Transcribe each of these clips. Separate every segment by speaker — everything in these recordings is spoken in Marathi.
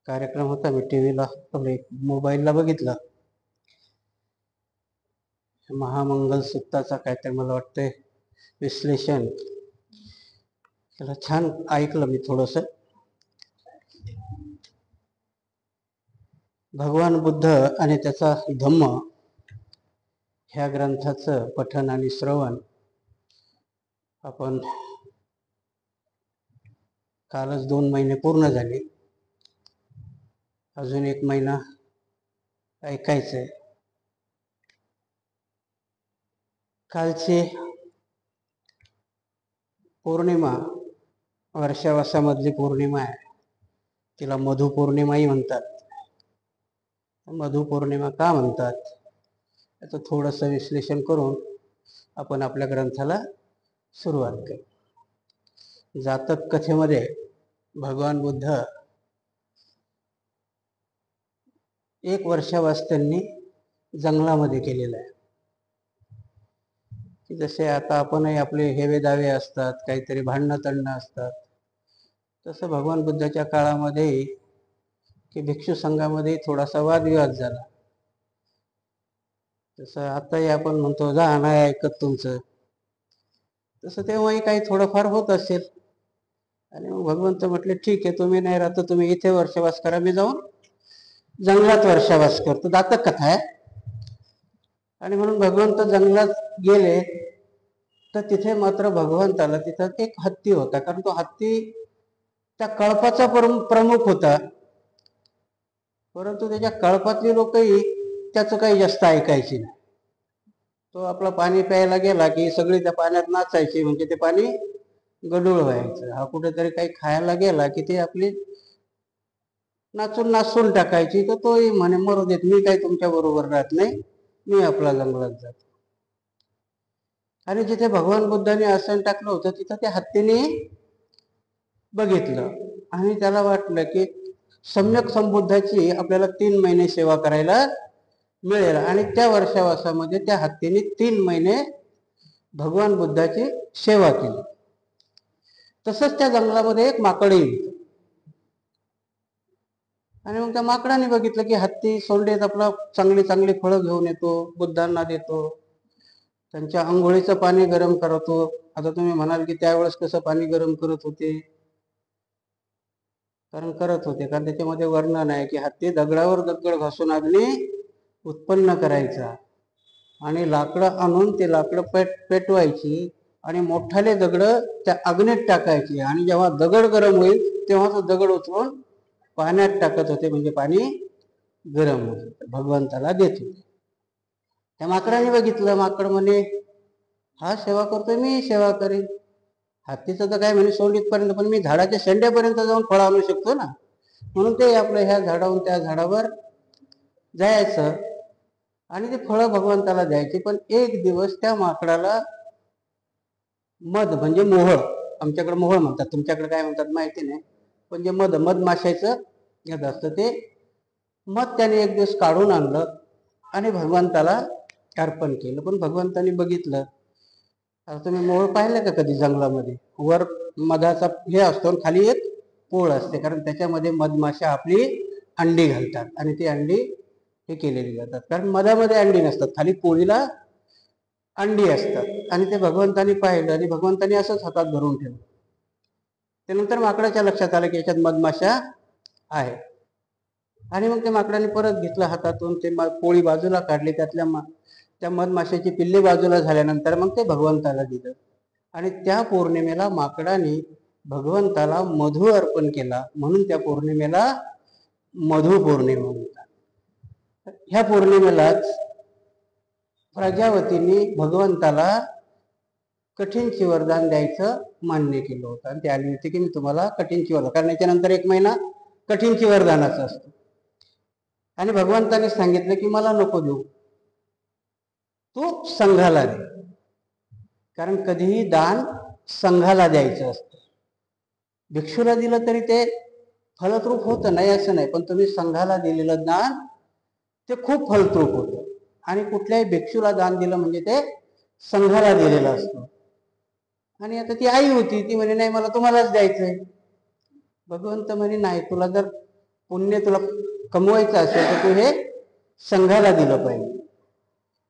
Speaker 1: कार्यक्रम होता, मी टीव्हीला आपले मोबाईलला बघितला. महामंगल सूक्ताचा काहीतरी मला वाटतंय विश्लेषण, त्याला छान ऐकलं मी थोडस. भगवान बुद्ध आणि त्याचा धम्म ह्या ग्रंथाचं पठन आणि श्रवण आपण कालच 2 महिने पूर्ण झाले, अजून 1 महिना ऐकायचंय. कालची पौर्णिमा वर्षावासामधली पौर्णिमा आहे, तिला मधु पौर्णिमाही म्हणतात. मधु पौर्णिमा का म्हणतात याचं थोडंसं विश्लेषण करून आपण आपल्या ग्रंथाला सुरुवात करू. जातक कथेमध्ये भगवान बुद्ध 1 वर्षावास त्यांनी जंगलामध्ये केलेला आहे. जसे आता आपणही आपले हेवे दावे असतात, काहीतरी भांडणं तंडणं असतात, तसं भगवान बुद्धाच्या काळामध्ये की भिक्षू संघामध्ये थोडासा वादविवाद झाला. तसं आताही आपण म्हणतो जा नाही ऐकत तुमचं, तसं तेव्हाही काही थोडंफार होत असेल. आणि मग भगवंत म्हटले ठीक आहे, तुम्ही नाही राहता, तुम्ही इथे वर्षावास करा, मी जाऊन जंगलात वर्षावास करतो. जातक कथा आहे. आणि म्हणून भगवंत जंगलात गेले, तर तिथे मात्र भगवंताला तिथं एक हत्ती होता. कारण तो हत्ती त्या कळपाचा प्रमुख होता, परंतु त्याच्या कळपातली लोकही त्याचं काही जास्त ऐकायची नाही. तो आपला पाणी प्यायला गेला की सगळी त्या पाण्यात नाचायची, म्हणजे ते पाणी गडूळ व्हायचं. हा कुठेतरी काही खायला गेला की ते आपली नाचून टाकायची. तर तोही म्हणे मरू देत, मी काही तुमच्या बरोबर राहत नाही, मी आपला जंगलात जातो. आणि जिथे भगवान बुद्धांनी आसन टाकलं होतं तिथं त्या हत्तीने बघितलं आणि त्याला वाटलं की सम्यक संबुद्धाची आपल्याला 3 महिने सेवा करायला मिळेल. आणि त्या वर्षावासामध्ये त्या हत्तीने 3 महिने भगवान बुद्धाची सेवा केली. तसंच त्या जंगलामध्ये एक माकड येईल आणि मग त्या माकडाने बघितलं की हत्ती सोंडेत आपला चांगली चांगली फळं घेऊन येतो, बुद्धांना देतो, त्यांच्या आंघोळीचं पाणी गरम करतो. आता तुम्ही म्हणाल की त्यावेळेस कसं पाणी गरम करत होते, कारण त्याच्यामध्ये वर्णन आहे की हत्ती दगडावर दगड घासून अग्नी उत्पन्न करायचा आणि लाकडं आणून ते लाकडं पेटवायची आणि मोठाले दगड त्या अग्नीत टाकायची. आणि जेव्हा दगड गरम होईल तेव्हा तो दगड उचलून पाण्यात टाकत होते, म्हणजे पाणी गरम होत भगवंताला देत होते. त्या माकडाने बघितलं, माकड म्हणे हा सेवा करतोय, मी सेवा करेन. हत्तीचं तर काय म्हणे सोंडीतपर्यंत, पण मी झाडाच्या शेंड्यापर्यंत जाऊन फळ आणू शकतो ना. म्हणून ते आपलं ह्या झाडावरून त्या झाडावर जायचं आणि ते फळं भगवंताला द्यायचे. पण एक दिवस त्या माकडाला मध म्हणजे मोहळ, आमच्याकडे मोहळ म्हणतात, तुमच्याकडे काय म्हणतात माहिती नाही, पण जे मधमाशाचं यात असतं ते मध त्याने एक दिवस काढून आणलं आणि भगवंताला अर्पण केलं. पण भगवंतानी बघितलं, आता तुम्ही मोळ पाहिलं का कधी जंगलामध्ये, वर मधाचा हे असतो, खाली एक पोळ असते, कारण त्याच्यामध्ये मधमाशा आपली अंडी घालतात आणि ती अंडी हे केलेली जातात. कारण मधामध्ये अंडी नसतात, खाली पोळीला अंडी असतात. आणि ते भगवंतानी पाहिलं आणि भगवंतानी असंच हातात धरून ठेवलं. त्यानंतर माकडाच्या लक्षात आलं की याच्यात मधमाशा आहे. आणि मग ते माकडाने परत घेतलं हातातून, ते पोळी बाजूला काढली, त्या मधमाशाची पिल्ली बाजूला झाल्यानंतर मग ते भगवंताला दिलं. आणि त्या पौर्णिमेला माकडाने भगवंताला मधु अर्पण केला, म्हणून त्या पौर्णिमेला मधु पौर्णिमा म्हणतात. ह्या पौर्णिमेलाच प्रजावतींनी भगवंताला कठीणची वरदान द्यायचं मान्य केलं होतं. आणि ते आली होती की मी तुम्हाला कठीणची वरदान, कारण याच्यानंतर 1 महिना कठीणची वरदानाचा असतो. आणि भगवंताने सांगितलं की मला नको देऊ, तू संघाला दे. कारण कधीही दान संघाला द्यायचं असतं. भिक्षूला दिलं तरी ते फलद्रूप होतं, नाही असं नाही, पण तुम्ही संघाला दिलेलं दान ते खूप फलद्रूप होतं. आणि कुठल्याही भिक्षूला दान दिलं म्हणजे ते संघाला दिलेलं असतं. आणि आता ती आई होती, ती म्हणे नाही मला तुम्हालाच द्यायचंय. भगवंत म्हणे नाही, तुला जर पुण्य तुला कमवायचं असेल तर तू हे संघाला दिलं पाहिजे.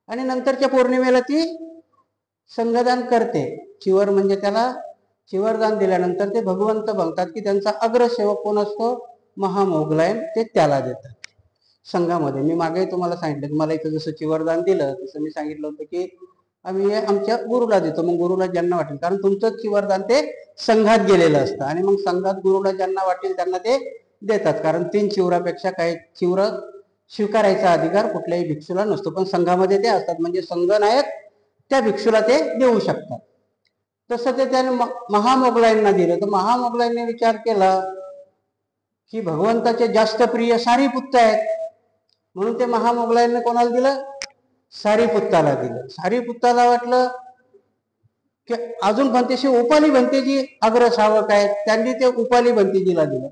Speaker 1: आणि नंतरच्या पौर्णिमेला ती संघदान करते. चिवर म्हणजे त्याला चिवरदान दिल्यानंतर ते भगवंत बघतात की त्यांचा अग्रसेवक कोण असतो, महामोगलायन, ते त्याला देतात संघामध्ये. मी मागे तुम्हाला सांगितलं की मला इथं जसं चिवरदान दिलं तसं मी सांगितलं होतं की आम्ही आमच्या गुरुला देतो. मग गुरुला ज्यांना वाटेल, कारण तुमचं चिवरदान ते संघात गेलेलं असतं आणि मग संघात गुरुला ज्यांना वाटेल त्यांना ते देतात. कारण 3 चिवरापेक्षा काही चिवर स्वीकारायचा अधिकार कुठल्याही भिक्षूला नसतो, पण संघामध्ये ते असतात. म्हणजे संघनायक त्या भिक्षूला ते देऊ शकतात. तसं ते त्याने महामोगलांना दिलं. तर महामोगलांनी विचार केला की भगवंताचे जास्त प्रिय सारीपुत्त आहेत, म्हणून ते महामोगलांनी कोणाला दिलं, सारीपुत्ताला दिलं. सारीपुत्ताला वाटलं की अजून भंतेशी उपाली भंतेजी अग्रसावक आहेत, त्यांनी ते उपाली भंतेजीला दिलं.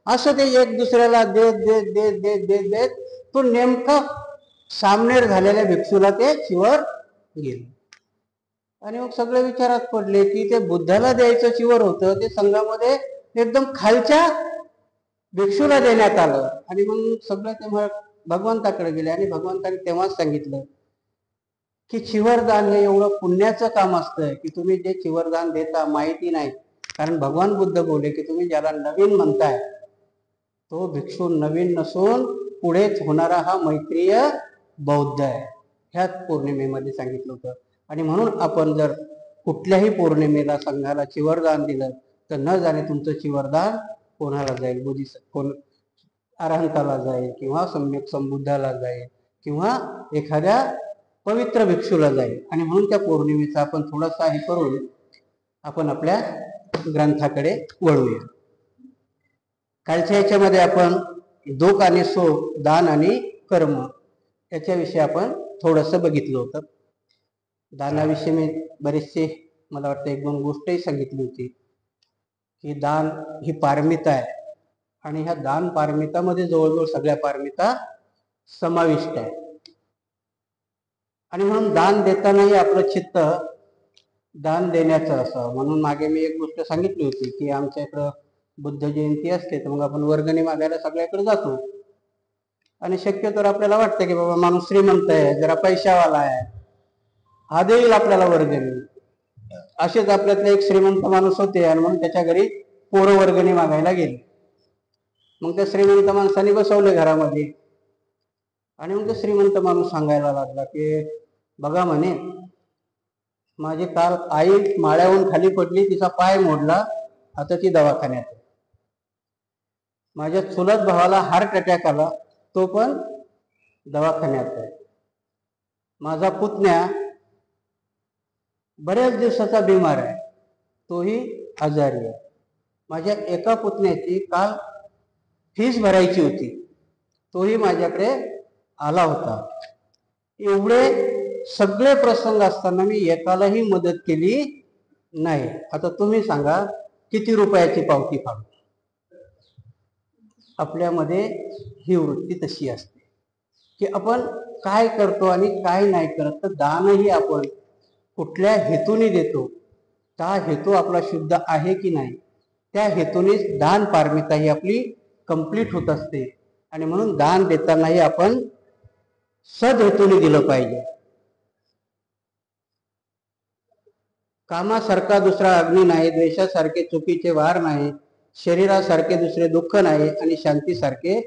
Speaker 1: असं ते एक दुसऱ्याला देत देत देत देत देत देत तो नेमका सामनेर झालेल्या भिक्षूला ते चिवर गेलं. आणि मग सगळे विचारात पडले की ते बुद्धाला द्यायचं चिवर होतं, ते संघामध्ये एकदम खालच्या भिक्षूला देण्यात आलं. आणि मग सगळं ते भगवंताकडे गेले आणि भगवंताने तेव्हाच सांगितलं की चिवरदान हे एवढं पुण्याचं काम असतं की तुम्ही जे चिवरदान देता माहिती नाही. कारण भगवान बुद्ध बोलले की तुम्ही ज्याला नवीन म्हणताय तो भिक्षू नवीन नसून पुढेच होणारा हा मैत्रीय बौद्ध आहे. ह्याच पौर्णिमेमध्ये सांगितलं होतं. आणि म्हणून आपण जर कुठल्याही पौर्णिमेला संघाला चिवरदान दिलं तर न जाणे तुमचं चिवरदान कोणाला जाईल, कोण अरहंताला जाईल किंवा सम्यक संबुद्धाला जाईल किंवा एखाद्या पवित्र भिक्षूला जाईल. आणि म्हणून त्या पौर्णिमेचा आपण थोडासा हे करून आपण आपल्या ग्रंथाकडे वळूया. कालच्या याच्यामध्ये आपण दुःख आणि सुख, दान आणि कर्म याच्याविषयी आपण थोडंसं बघितलं होतं. दानाविषयी मी बरेचसे, मला वाटतं 1-2 गोष्टही सांगितली होती की दान ही पारमिता आहे आणि ह्या दान पारमितामध्ये जवळजवळ सगळ्या पारमिता समाविष्ट आहे. आणि म्हणून दान देतानाही आपलं चित्त दान देण्याचं असावं. म्हणून मागे मी एक गोष्ट सांगितली होती की आमच्या इकडं बुद्ध जयंती असते तर मग आपण वर्गणी मागायला सगळ्याकडे जातो. आणि शक्यतो आपल्याला वाटतं की बाबा माणूस श्रीमंत आहे, जरा पैशावाला आहे, हा देईल आपल्याला वर्गणी. असेच आपल्यातले एक श्रीमंत माणूस होते आणि म्हणून त्याच्या घरी पोरं वर्गणी मागायला गेले. मग त्या श्रीमंत माणसाने बसवले घरामध्ये. आणि मग तो श्रीमंत माणूस सांगायला लागला की बघा म्हणे, माझी काल आई माळ्याहून खाली पडली, तिचा पाय मोडला, आता ती दवाखान्यात आहे. माझ्या चुलत भावाला हार्ट अटॅक आला, तो पण दवाखान्यात आहे. माझा पुतण्या बऱ्याच दिवसाचा बिमार आहे, तोही आजारी आहे. माझ्या एका पुतण्याची काल फीस भरायची होती, तोही माझ्याकडे आला होता. एवढे सगळे प्रसंग असताना मी एकालाही मदत केली नाही. आता तुम्ही सांगा किती रुपयाची पावती फाडू. आपल्यामध्ये ही वृत्ती तशी असते की आपण काय करतो आणि काय नाही करत. तर दानही आपण कुठल्या हेतूने देतो, त्या हेतू आपला शुद्ध आहे की नाही, त्या हेतूनेच दान पारमिता ही आपली कंप्लीट होत असते. आणि म्हणून दान देतानाही आपण सदहेतूने दिलं पाहिजे. कामासारखा दुसरा अग्नी नाही, द्वेषासारखे चुकीचे वार नाही, शरीरासारखे दुसरे दुःख नाही आणि शांतीसारखे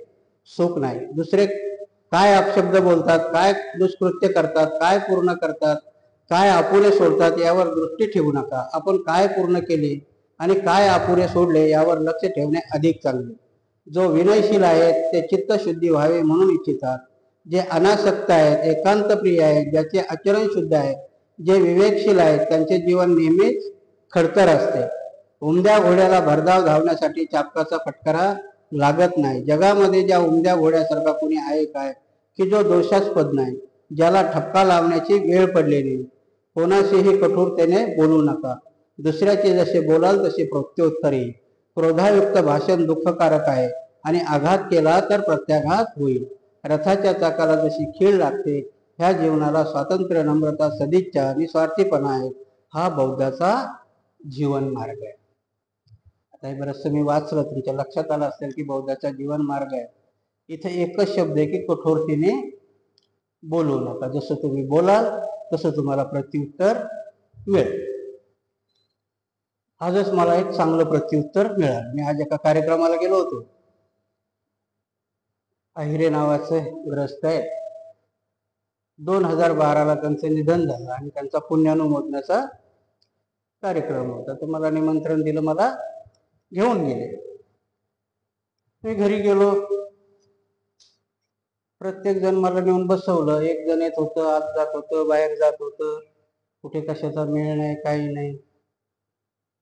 Speaker 1: सुख नाही. दुसरे काय अपशब्द बोलतात, काय दुष्कृत्य करतात, काय पूर्ण करतात, काय अपुरे सोडतात यावर दृष्टी ठेवू नका. आपण काय पूर्ण केले आणि काय अपुरे सोडले यावर लक्ष ठेवणे अधिक चांगले. जो विनयशील आहेत ते चित्तशुद्धी व्हावे म्हणून इच्छितात. जे अनासक्त आहेत, एकांत प्रिय आहेत, ज्याचे आचरण शुद्ध आहे, जे विवेकशील आहेत, त्यांचे जीवन नेहमीच खडतर असते. उमद्या घोड्याला भरधाव धावण्यासाठी चाबकाचा फटकारा लागत नाही. जगामध्ये ज्या उमद्या घोड्यासारखा कोणी आहे काय की जो दोषास्पद नाही, ज्याला ठपका लावण्याची वेळ पडलेली. कोणाशीही कठोरतेने बोलू नका. दुसऱ्याचे जसे बोलाल तसे प्रत्युत्तर येईल. क्रोधायुक्त भाषण दुःखकारक आहे आणि आघात केला तर प्रत्याघात होईल. रथाच्या चाकाला जशी खीळ लागते, ह्या जीवनाला स्वातंत्र्य, नम्रता, सदिच्छा, निस्वार्थीपणा आहे. हा बौद्धाचा जीवन मार्ग आहे. काही बरंचसं मी वाचलं, तुमच्या लक्षात आलं असेल की बौद्धाचा जीवन मार्ग आहे. इथे एकच शब्द आहे की कठोरतेने बोलू नका. जसं तुम्ही बोलाल तसं तुम्हाला प्रत्युत्तर मिळेल. आजच मला एक चांगलं प्रत्युत्तर मिळालं. मी आज एका कार्यक्रमाला गेलो होतो. अहिरे नावाचे ग्रस्त आहे. 2012ला त्यांचं निधन झालं आणि त्यांचा पुण्यानुमोदनाचा कार्यक्रम होता. तर मला निमंत्रण दिलं, मला घेऊन गेले. मी घरी गेलो. प्रत्येक जण मला नेऊन बसवलं. एक जण येत होतं, आत जात होतं, बाहेर जात होतं. कुठे कशाचा मेळ नाही, काही नाही.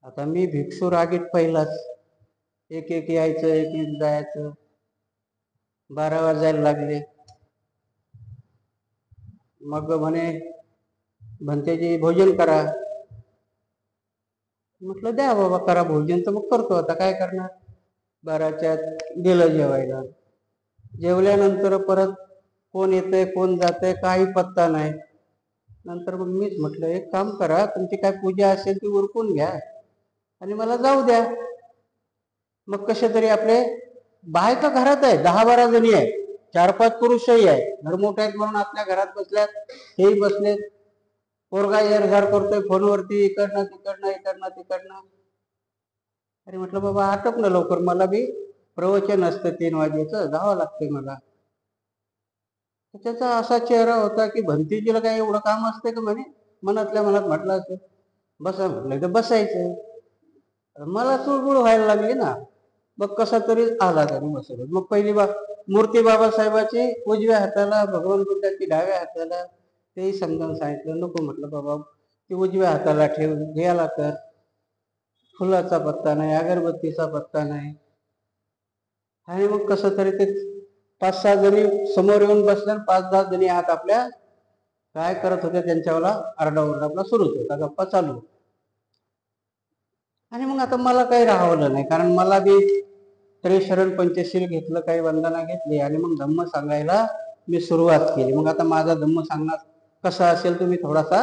Speaker 1: आता मी भिक्षू रागीत पहिलाच. एक एक यायचं, एक एक जायचं. 12 वाजायला लागले. मग म्हणे भंतेजी भोजन करा. म्हटलं द्या बाबा, करा भोजन. तर मग करतो, आता काय करणार. 12च्या गेलं जेवायला. जेवल्यानंतर परत कोण येतंय कोण जातंय काही पत्ता नाही. नंतर मग मीच म्हटलं, एक काम करा, तुमची काय पूजा असेल ती उरकून घ्या आणि मला जाऊ द्या. मग कसे तरी आपले बायका घरात आहे, 10-12 जणी आहे, 4-5 पुरुषही आहे. घर मोठे आहेत म्हणून आपल्या घरात बसल्यात, हेही बसलेत. पोरगा येरझार करतोय फोनवरती, इकडनं तिकडनं इकडनं तिकडनं. अरे म्हटलं बाबा आटप ना लवकर, मला बी प्रवचन असतं 3 वाजेचं, जावं लागते मला. त्याचा असा चेहरा होता की भंतीजीला काय एवढं काम असते का म्हणे. मनातल्या मनात म्हटलं असं, बसा म्हटलं तर बसायचं. मला चुळबुळ व्हायला लागली ना. मग कसा तरी आला त्याने बसवलं. मग पहिली मूर्ती बाबासाहेबाची उजव्या हाताला, भगवान बुद्धाची डाव्या हाताला, तेही समजावून सांगितलं. नको म्हटलं बाबा, ती उजव्या हाताला ठेव, घ्यायला कर. फुलाचा पत्ता नाही, अगरबत्तीचा पत्ता नाही. आणि मग कसं तरी ते 5-6 जणी समोर येऊन बसल्या, 5-10 जणी आत आपल्या काय करत होत्या त्यांच्यावाला आरडाओरडा आपला सुरूच होता, गप्पा चालू. आणि मग आता मला काही राहवलं नाही, कारण मला बी त्रिशरण पंचशील घेतलं, काही वंदना घेतली आणि मग धम्म सांगायला मी सुरुवात केली. मग आता माझा धम्म सांगणार कसा असेल तुम्ही थोडासा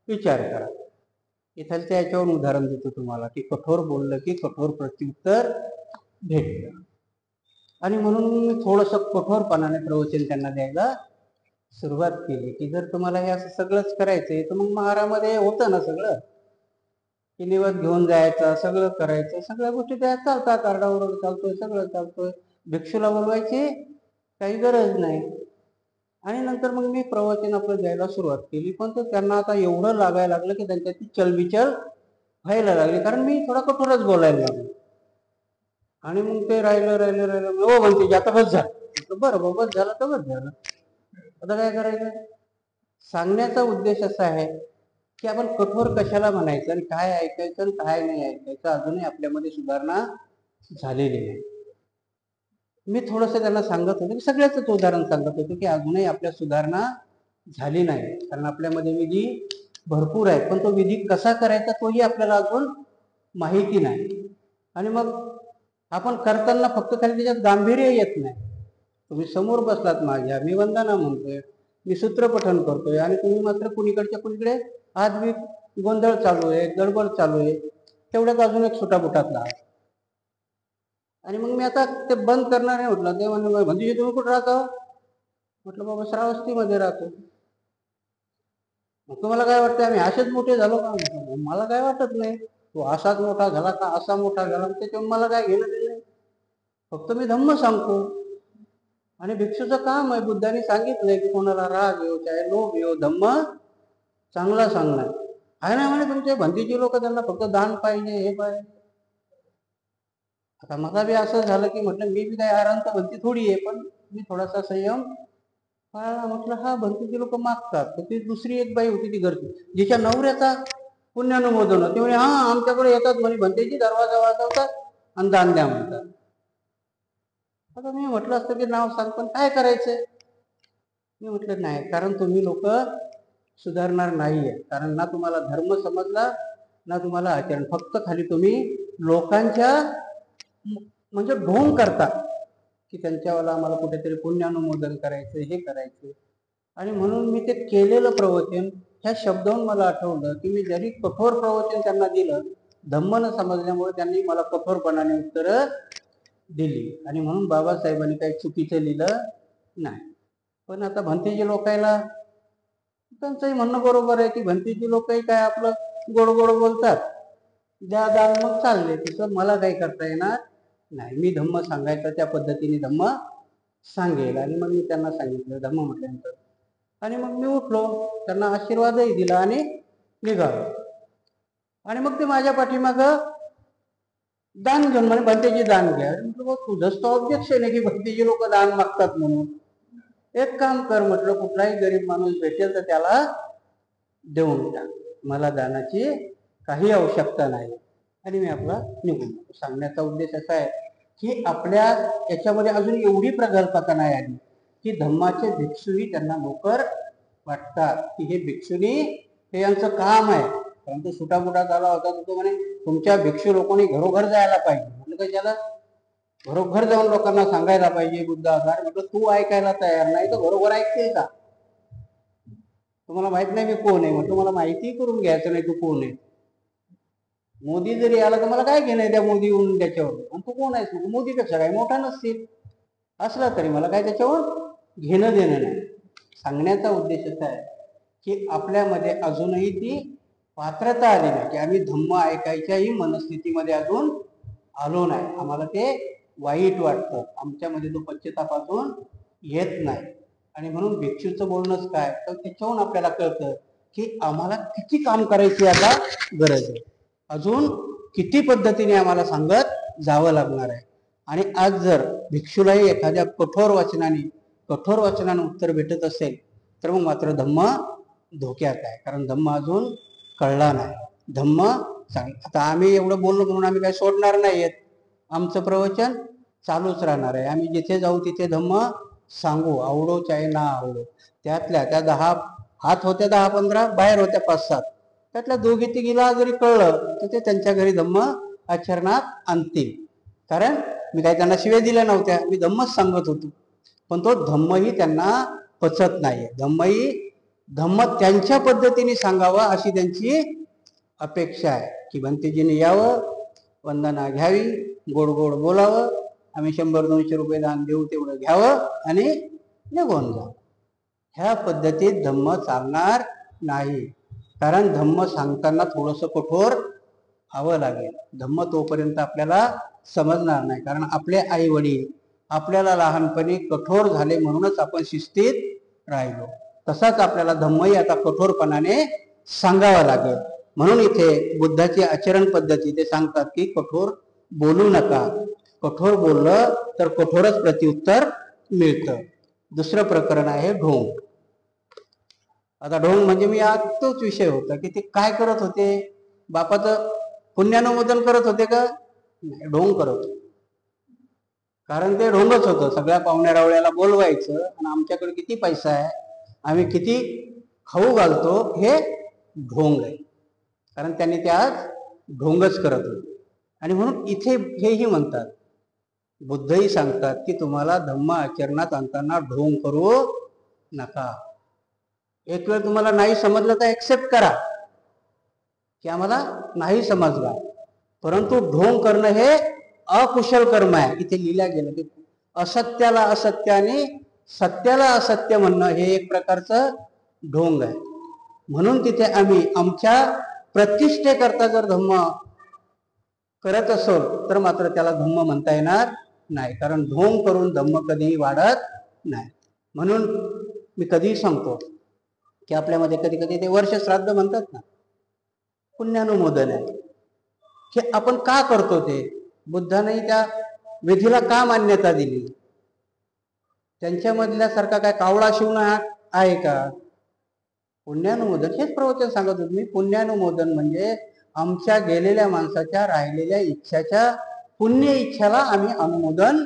Speaker 1: विचार करा. इथलच्या याच्यावरून उदाहरण देतो तुम्हाला की कठोर बोललं की कठोर प्रत्युत्तर भेटतं. आणि म्हणून मी थोडस कठोरपणाने प्रवचन त्यांना द्यायला सुरुवात केली की जर तुम्हाला हे असं सगळंच करायचंय तर मग महारामध्ये होतं ना सगळं, की निवद घेऊन जायचं, सगळं करायचं, सगळ्या गोष्टी त्या चालतात, आरडाओरड चालतोय, सगळं चालतोय. भिक्षूला बोलवायची काही गरज नाही. आणि नंतर मग मी प्रवचन आपलं द्यायला सुरुवात केली. पण तो त्यांना आता एवढं लागायला लागलं की त्यांच्या ती चलबिचल व्हायला लागली, कारण मी थोडा कठोरच बोलायला लागलो. आणि मग ते राहिलं हो म्हणते आता बस झालं. बरं बस झालं तर बस झालं, आता काय करायचं. सांगण्याचा उद्देश असा आहे की आपण कठोर कशाला म्हणायचं आणि काय ऐकायचं आणि काय नाही ऐकायचं, अजूनही आपल्यामध्ये सुधारणा झालेली नाही. मी थोडस त्यांना सांगत होतो की सगळ्याच उदाहरण सांगत होतो की अजूनही आपल्या सुधारणा झाली नाही, कारण आपल्यामध्ये विधी भरपूर आहे, पण तो विधी कसा करायचा तोही आपल्याला अजून माहिती नाही. आणि मग आपण करताना फक्त खाली त्याच्यात गांभीर्य येत नाही. तुम्ही समोर बसलात माझ्या, मी वंदना म्हणतोय, मी सूत्रपठन करतोय आणि तुम्ही मात्र कुणीकडच्या कुणीकडे आज मी गोंधळ चालू आहे, गडबड चालू आहे, तेवढ्यात अजून एक सुटाबुटातला. आणि मग मी आता ते बंद करणार आहे म्हटलं. ते म्हणजे तुम्ही कुठं राहता. म्हटलं बाबा श्रावस्तीमध्ये राहतो. मग तुम्हाला काय वाटतं आम्ही असेच मोठे झालो का. मला काय वाटत नाही, तो असाच मोठा झाला का असा मोठा झाला त्याच्यावर मला काय घेणं देणं. फक्त मी धम्म सांगतो. आणि भिक्षूचं काम आहे, बुद्धाने सांगितलंय की कोणाला राग येऊ चाहे लोभ येऊ, धम्म चांगला सांगणार आहे ना. म्हणे तुमचे भंतीची लोक त्यांना फक्त दान पाहिजे, हे पाहिजे. आता मला बी असं झालं की म्हटलं मी बी काही आराम तर भंती थोडी आहे, पण मी थोडासा संयम पाळला. म्हटलं हा भंतीची लोक मागतात. तर ती दुसरी एक बाई होती ती घरची, जिच्या नवऱ्याचा पुण्यानुमोदन होते. म्हणे हा आमच्याकडे येतात म्हणे भंतेची, दरवाजा वाजवतात आणि दान द्या म्हणतात. आता मी म्हटलं असतं की नाव सांग, पण काय करायचंय. मी म्हटलं नाही, कारण तुम्ही लोक सुधारणार नाहीये. कारण ना तुम्हाला धर्म समजला ना तुम्हाला आचरण, फक्त खाली तुम्ही लोकांच्या म्हणजे ढोंग करता की त्यांच्यावाला आम्हाला कुठेतरी पुण्यानुमोदन करायचं, हे करायचं. आणि म्हणून मी ते केलेलं प्रवचन ह्या शब्दावरून मला आठवलं की मी जरी कठोर प्रवचन त्यांना दिलं धम्म न समजल्यामुळे त्यांनी मला कठोरपणाने उत्तरं दिली आणि म्हणून बाबासाहेबांनी काही चुकीचं लिहिलं नाही. पण आता भंतेजी लोकायला त्यांचंही म्हणणं बरोबर आहे की भंतेजी लोकही काय आपलं गोड गोड बोलतात, द्या दान मग चालले, तिथं मला काही करता येणार नाही. मी धम्म सांगायचं त्या पद्धतीने धम्म सांगेल. आणि मग मी त्यांना सांगितलं धम्म म्हटल्यानंतर. आणि मग मी उठलो, त्यांना आशीर्वादही दिला आणि निघालो. आणि मग ते माझ्या पाठीमाग दान घेऊन म्हणे भंतेजी दान घ्या. तुझंच तो ऑब्जेक्शन आहे की भंतेजी लोक दान मागतात म्हणून. एक काम कर म्हटलं, कुठलाही गरीब माणूस भेटेल तर त्याला देऊन टाक, मला दानाची काही आवश्यकता नाही. आणि मी आपला निघून. सांगण्याचा उद्देश असा आहे की आपल्या याच्यामध्ये अजून एवढी प्रगल्भता नाही आली की धम्माचे भिक्षुही त्यांना नोकर वाटतात, की हे भिक्षुनी हे यांचं काम आहे. परंतु सुटामुटा झाला होता तो म्हणे तुमच्या भिक्षू लोकांनी घरोघर जायला पाहिजे. म्हटलं काय त्याला घरोघर जाऊन लोकांना सांगायला पाहिजे बुद्ध आधार. म्हटलं तू ऐकायला तयार नाही तर घरोघर ऐकतील का? तुम्हाला माहित नाही मी कोण आहे. म्हटलं मला माहिती करून घ्यायचं नाही तू कोण आहे. मोदी जरी आला तर मला काय घेणं आहे त्या मोदी येऊन त्याच्यावर. आणि तू कोण आहेस? मोदीपेक्षा काही मोठा नसतील, असला तरी मला काय त्याच्यावर घेणं देणं नाही. सांगण्याचा उद्देश असा आहे की आपल्यामध्ये अजूनही ती पात्रता आली नाही की आम्ही धम्म ऐकायच्याही मनस्थितीमध्ये अजून आलो नाही. आम्हाला ते वाईट वाटतं, आमच्यामध्ये तो पश्चाताप अजून येत नाही. आणि म्हणून भिक्षूचं बोलणंच काय तर त्याच्याहून आपल्याला कळतं की आम्हाला किती काम करायची आता गरज आहे, अजून किती पद्धतीने आम्हाला सांगत जावं लागणार आहे. आणि आज जर भिक्षूलाही एखाद्या कठोर वचनाने उत्तर भेटत असेल तर मग मात्र धम्म धोक्यात आहे. कारण धम्म अजून कळला नाही. धम्म आता आम्ही एवढं बोललो म्हणून आम्ही काही सोडणार नाहीयेत. आमचं प्रवचन चालूच राहणार आहे. आम्ही जिथे जाऊ तिथे धम्म सांगू, आवडो चाहे ना आवडो. त्यातल्या त्या 10 हात होत्या 10-15, बाहेर होत्या 5-7. त्यातल्या 2-3 जरी कळलं तर ते त्यांच्या घरी धम्म आचरणात आणतील. कारण मी काही त्यांना शिव्या दिल्या नव्हत्या, मी धम्मच सांगत होतो. पण तो धम्मही त्यांना पचत नाहीये. धम्म त्यांच्या पद्धतीने सांगावा अशी त्यांची अपेक्षा आहे की भंतेजीने यावं, वंदना घ्यावी, गोड गोड बोलावं, आम्ही 100-200 रुपये दान देऊ तेवढं घ्यावं आणि निघून जावं. ह्या पद्धतीत धम्म चालणार नाही. कारण धम्म सांगताना थोडंसं कठोर व्हावं लागेल. धम्म तोपर्यंत आपल्याला समजणार नाही. कारण आपले आई वडील आपल्याला लहानपणी कठोर झाले म्हणूनच आपण शिस्तीत राहिलो. तसाच आपल्याला धम्मही आता कठोरपणाने सांगावा लागेल. म्हणून इथे बुद्धाची आचरण पद्धती ते सांगतात की कठोर बोलू नका. कठोर बोललं तर कठोरच प्रत्युत्तर मिळतं. दुसरं प्रकरण आहे ढोंग. आता ढोंग म्हणजे मी आज तोच विषय होता की ते काय करत होते, बापाचं पुण्यानुमोदन करत होते का? ढोंग करत होते. कारण ते ढोंगच होतं. सगळ्या पाहुण्या रावळ्याला बोलवायचं आणि आमच्याकडे किती पैसा आहे, आम्ही किती खाऊ घालतो, हे ढोंग आहे. कारण त्यांनी ते आज ढोंगच करत होते. आणि म्हणून इथे हेही म्हणतात, बुद्धही सांगतात की तुम्हाला धम्म आचरणात आणताना ढोंग करू नका. एक वेळ तुम्हाला नाही समजलं तर एक्सेप्ट करा की आम्हाला नाही समजला. परंतु ढोंग करणं हे अकुशल कर्म आहे. इथे लिहिलं गेलं की असत्याला असत्य आणि सत्याला असत्य म्हणणं हे एक प्रकारचं ढोंग आहे. म्हणून तिथे आम्ही आमच्या प्रतिष्ठेकरता जर धम्म करत असो तर मात्र त्याला धम्म म्हणता येणार नाही. कारण ढोंग करून धम्म कधीही वाढत नाही. म्हणून मी कधीही सांगतो की आपल्यामध्ये कधी कधी ते वर्ष श्राद्ध म्हणतात ना, पुण्यानुमोदन आहे. हे आपण का करतो ते बुद्धाने त्या विधीला का मान्यता दिली? त्यांच्यामधल्यासारखा काय कावळा शिवणं आहे का? पुण्यानुमोदन हेच प्रवचन सांगत होतो मी. पुण्यानुमोदन म्हणजे आमच्या गेलेल्या माणसाच्या राहिलेल्या इच्छाच्या पुण्य इच्छाला आम्ही अनुमोदन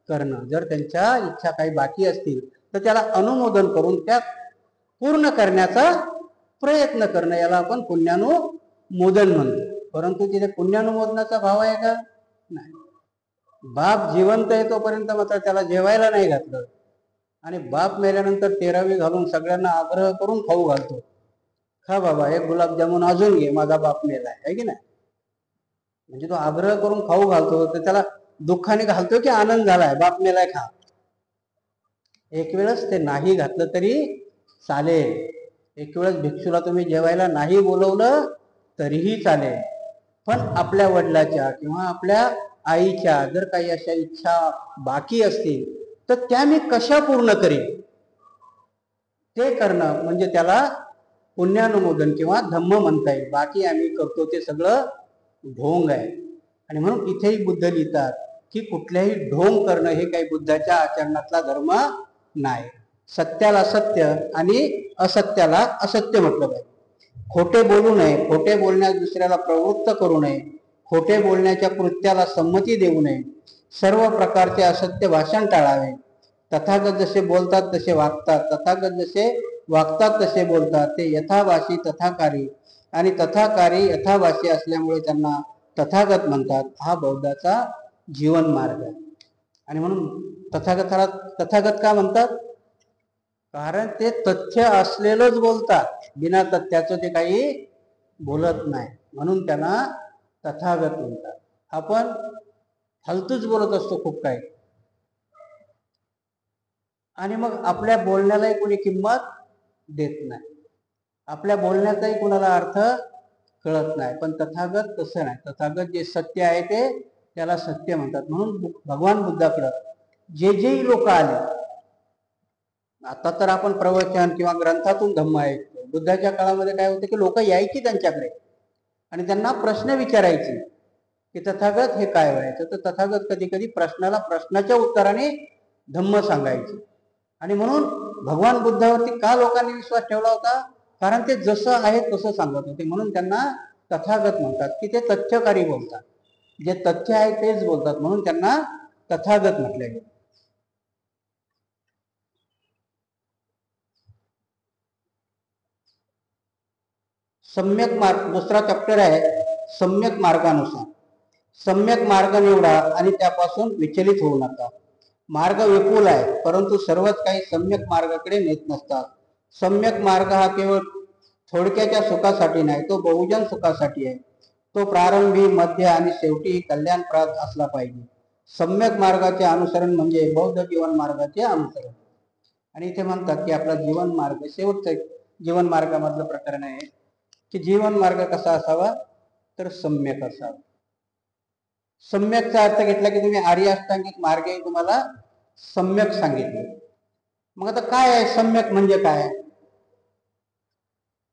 Speaker 1: करणं. जर त्यांच्या इच्छा काही बाकी असतील तर त्याला अनुमोदन करून त्या पूर्ण करण्याचा प्रयत्न करणं, याला आपण पुण्यानुमोदन म्हणतो. परंतु तिथे पुण्यानुमोदनाचा भाव आहे का? नाही. बाप जिवंत आहे तोपर्यंत मात्र त्याला जेवायला नाही घातलं आणि बाप मेल्यानंतर 13वी घालून सगळ्यांना आग्रह करून खाऊ घालतो. खा बाबा, एक गुलाबजामुन अजून घे, माझा बाप मेला आहे की नाही? म्हणजे तो आग्रह करून खाऊ घालतो तर त्याला दुःखाने घालतो की आनंद झालाय बाप मेलाय खा. एक वेळेस ते नाही घातलं तरी चालेल. एक वेळेस भिक्षूला तुम्ही जेवायला नाही बोलवलं तरीही चालेल. पण आपल्या वडिलाच्या किंवा आपल्या आईच्या जर काही अशा इच्छा बाकी असतील तर त्या मी कशा पूर्ण करीन, ते करणं म्हणजे त्याला पुण्यानुमोदन किंवा धम्म म्हणता येईल. बाकी आम्ही करतो ते सगळं ढोंग आहे. आणि म्हणून इथेही बुद्ध लिहितात की कुठल्याही ढोंग करणं हे काही बुद्धाच्या आचरणातला धर्म नाही. सत्याला सत्य आणि असत्याला असत्य म्हटलं पाहिजे. खोटे बोलू नये, खोटे बोलण्यास दुसऱ्याला प्रवृत्त करू नये, खोटे बोलण्याच्या कृत्याला संमती देऊ नये, सर्व प्रकारचे असत्य भाषण टाळावे. तथागत जसे बोलतात तसे वागतात, तथागत जसे वागतात तसे बोलतात. ते यथाभाषी तथाकारी आणि तथाकारी यथाभाषी असल्यामुळे त्यांना तथागत म्हणतात. हा बौद्धाचा जीवन मार्ग आहे. आणि म्हणून तथागताला तथागत का म्हणतात? कारण ते तथ्य असलेलंच बोलतात, बिना तथ्याचं ते काही बोलत नाही, म्हणून त्यांना तथागत म्हणतात. आपण फालतूच बोलत असतो खूप काही, आणि मग आपल्या बोलण्यालाही कोणी किंमत देत नाही, आपल्या बोलण्याचाही कुणाला अर्थ कळत नाही. पण तथागत तसं नाही. तथागत जे सत्य आहे ते त्याला सत्य म्हणतात. म्हणून भगवान बुद्धाकडं जे जेही लोक आले, आता तर आपण प्रवचन किंवा ग्रंथातून धम्म ऐकतो. बुद्धाच्या काळामध्ये काय होतं की लोक यायची त्यांच्याकडे आणि त्यांना प्रश्न विचारायचे की तथागत हे काय व्हायचं. तर तथागत कधी कधी प्रश्नाला प्रश्नाच्या उत्तराने धम्म सांगायचे. आणि म्हणून भगवान बुद्धावरती का लोकांनी विश्वास ठेवला होता? कारण ते जसं आहे तसं सांगत होते. म्हणून त्यांना तथागत म्हणतात की ते तथ्यकारी बोलतात, जे तथ्य आहे तेच बोलतात, म्हणून त्यांना तथागत म्हटले गेले. सम्यक मार्ग दुसरा चॅप्टर आहे, सम्यक मार्गानुसार. सम्यक मार्ग निवडा आणि त्यापासून विचलित होऊ नका. मार्ग विपुल आहे, परंतु सर्वच काही सम्यक मार्गाकडे नेत नसतात. सम्यक मार्ग हा केवळ थोडक्याच्या सुखासाठी नाही, तो बहुजन सुखासाठी आहे. तो प्रारंभी, मध्य आणि शेवटी कल्याणप्रद असला पाहिजे. सम्यक मार्गाचे अनुसरण म्हणजे बौद्ध जीवन मार्गाचे अनुसरण. आणि इथे म्हणतात की आपला जीवन मार्ग शेवटचं जीवन मार्गामधलं प्रकरण आहे की जीवन मार्ग कसा असावा, तर सम्यक असावा. सम्यकचा अर्थ घेतला की तुम्ही आर्य अष्टांगिक मार्ग तुम्हाला सम्यक सांगितले. मग आता काय आहे सम्यक म्हणजे काय?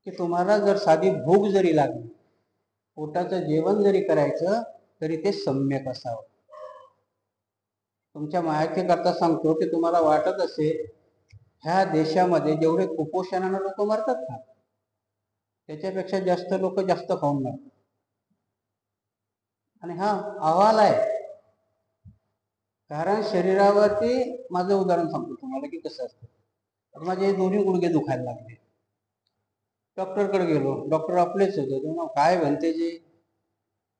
Speaker 1: की तुम्हाला जर साधी भूक जरी लागली, पोटाचं जेवण जरी करायचं तरी ते सम्यक असावं. तुमच्या माहितीकरता सांगतो की तुम्हाला वाटत असेल ह्या देशामध्ये जेवढे कुपोषणाने लोक मरतात ना, त्याच्यापेक्षा जास्त लोक जास्त खाऊन मरतात. आणि हा अहवाल आहे. कारण शरीरावरती माझं उदाहरण सांगतो तुम्हाला की कसं असतं. माझे दोन्ही गुडघे दुखायला लागले, डॉक्टरकडे गेलो. डॉक्टर आपलेच होते. काय म्हणते जे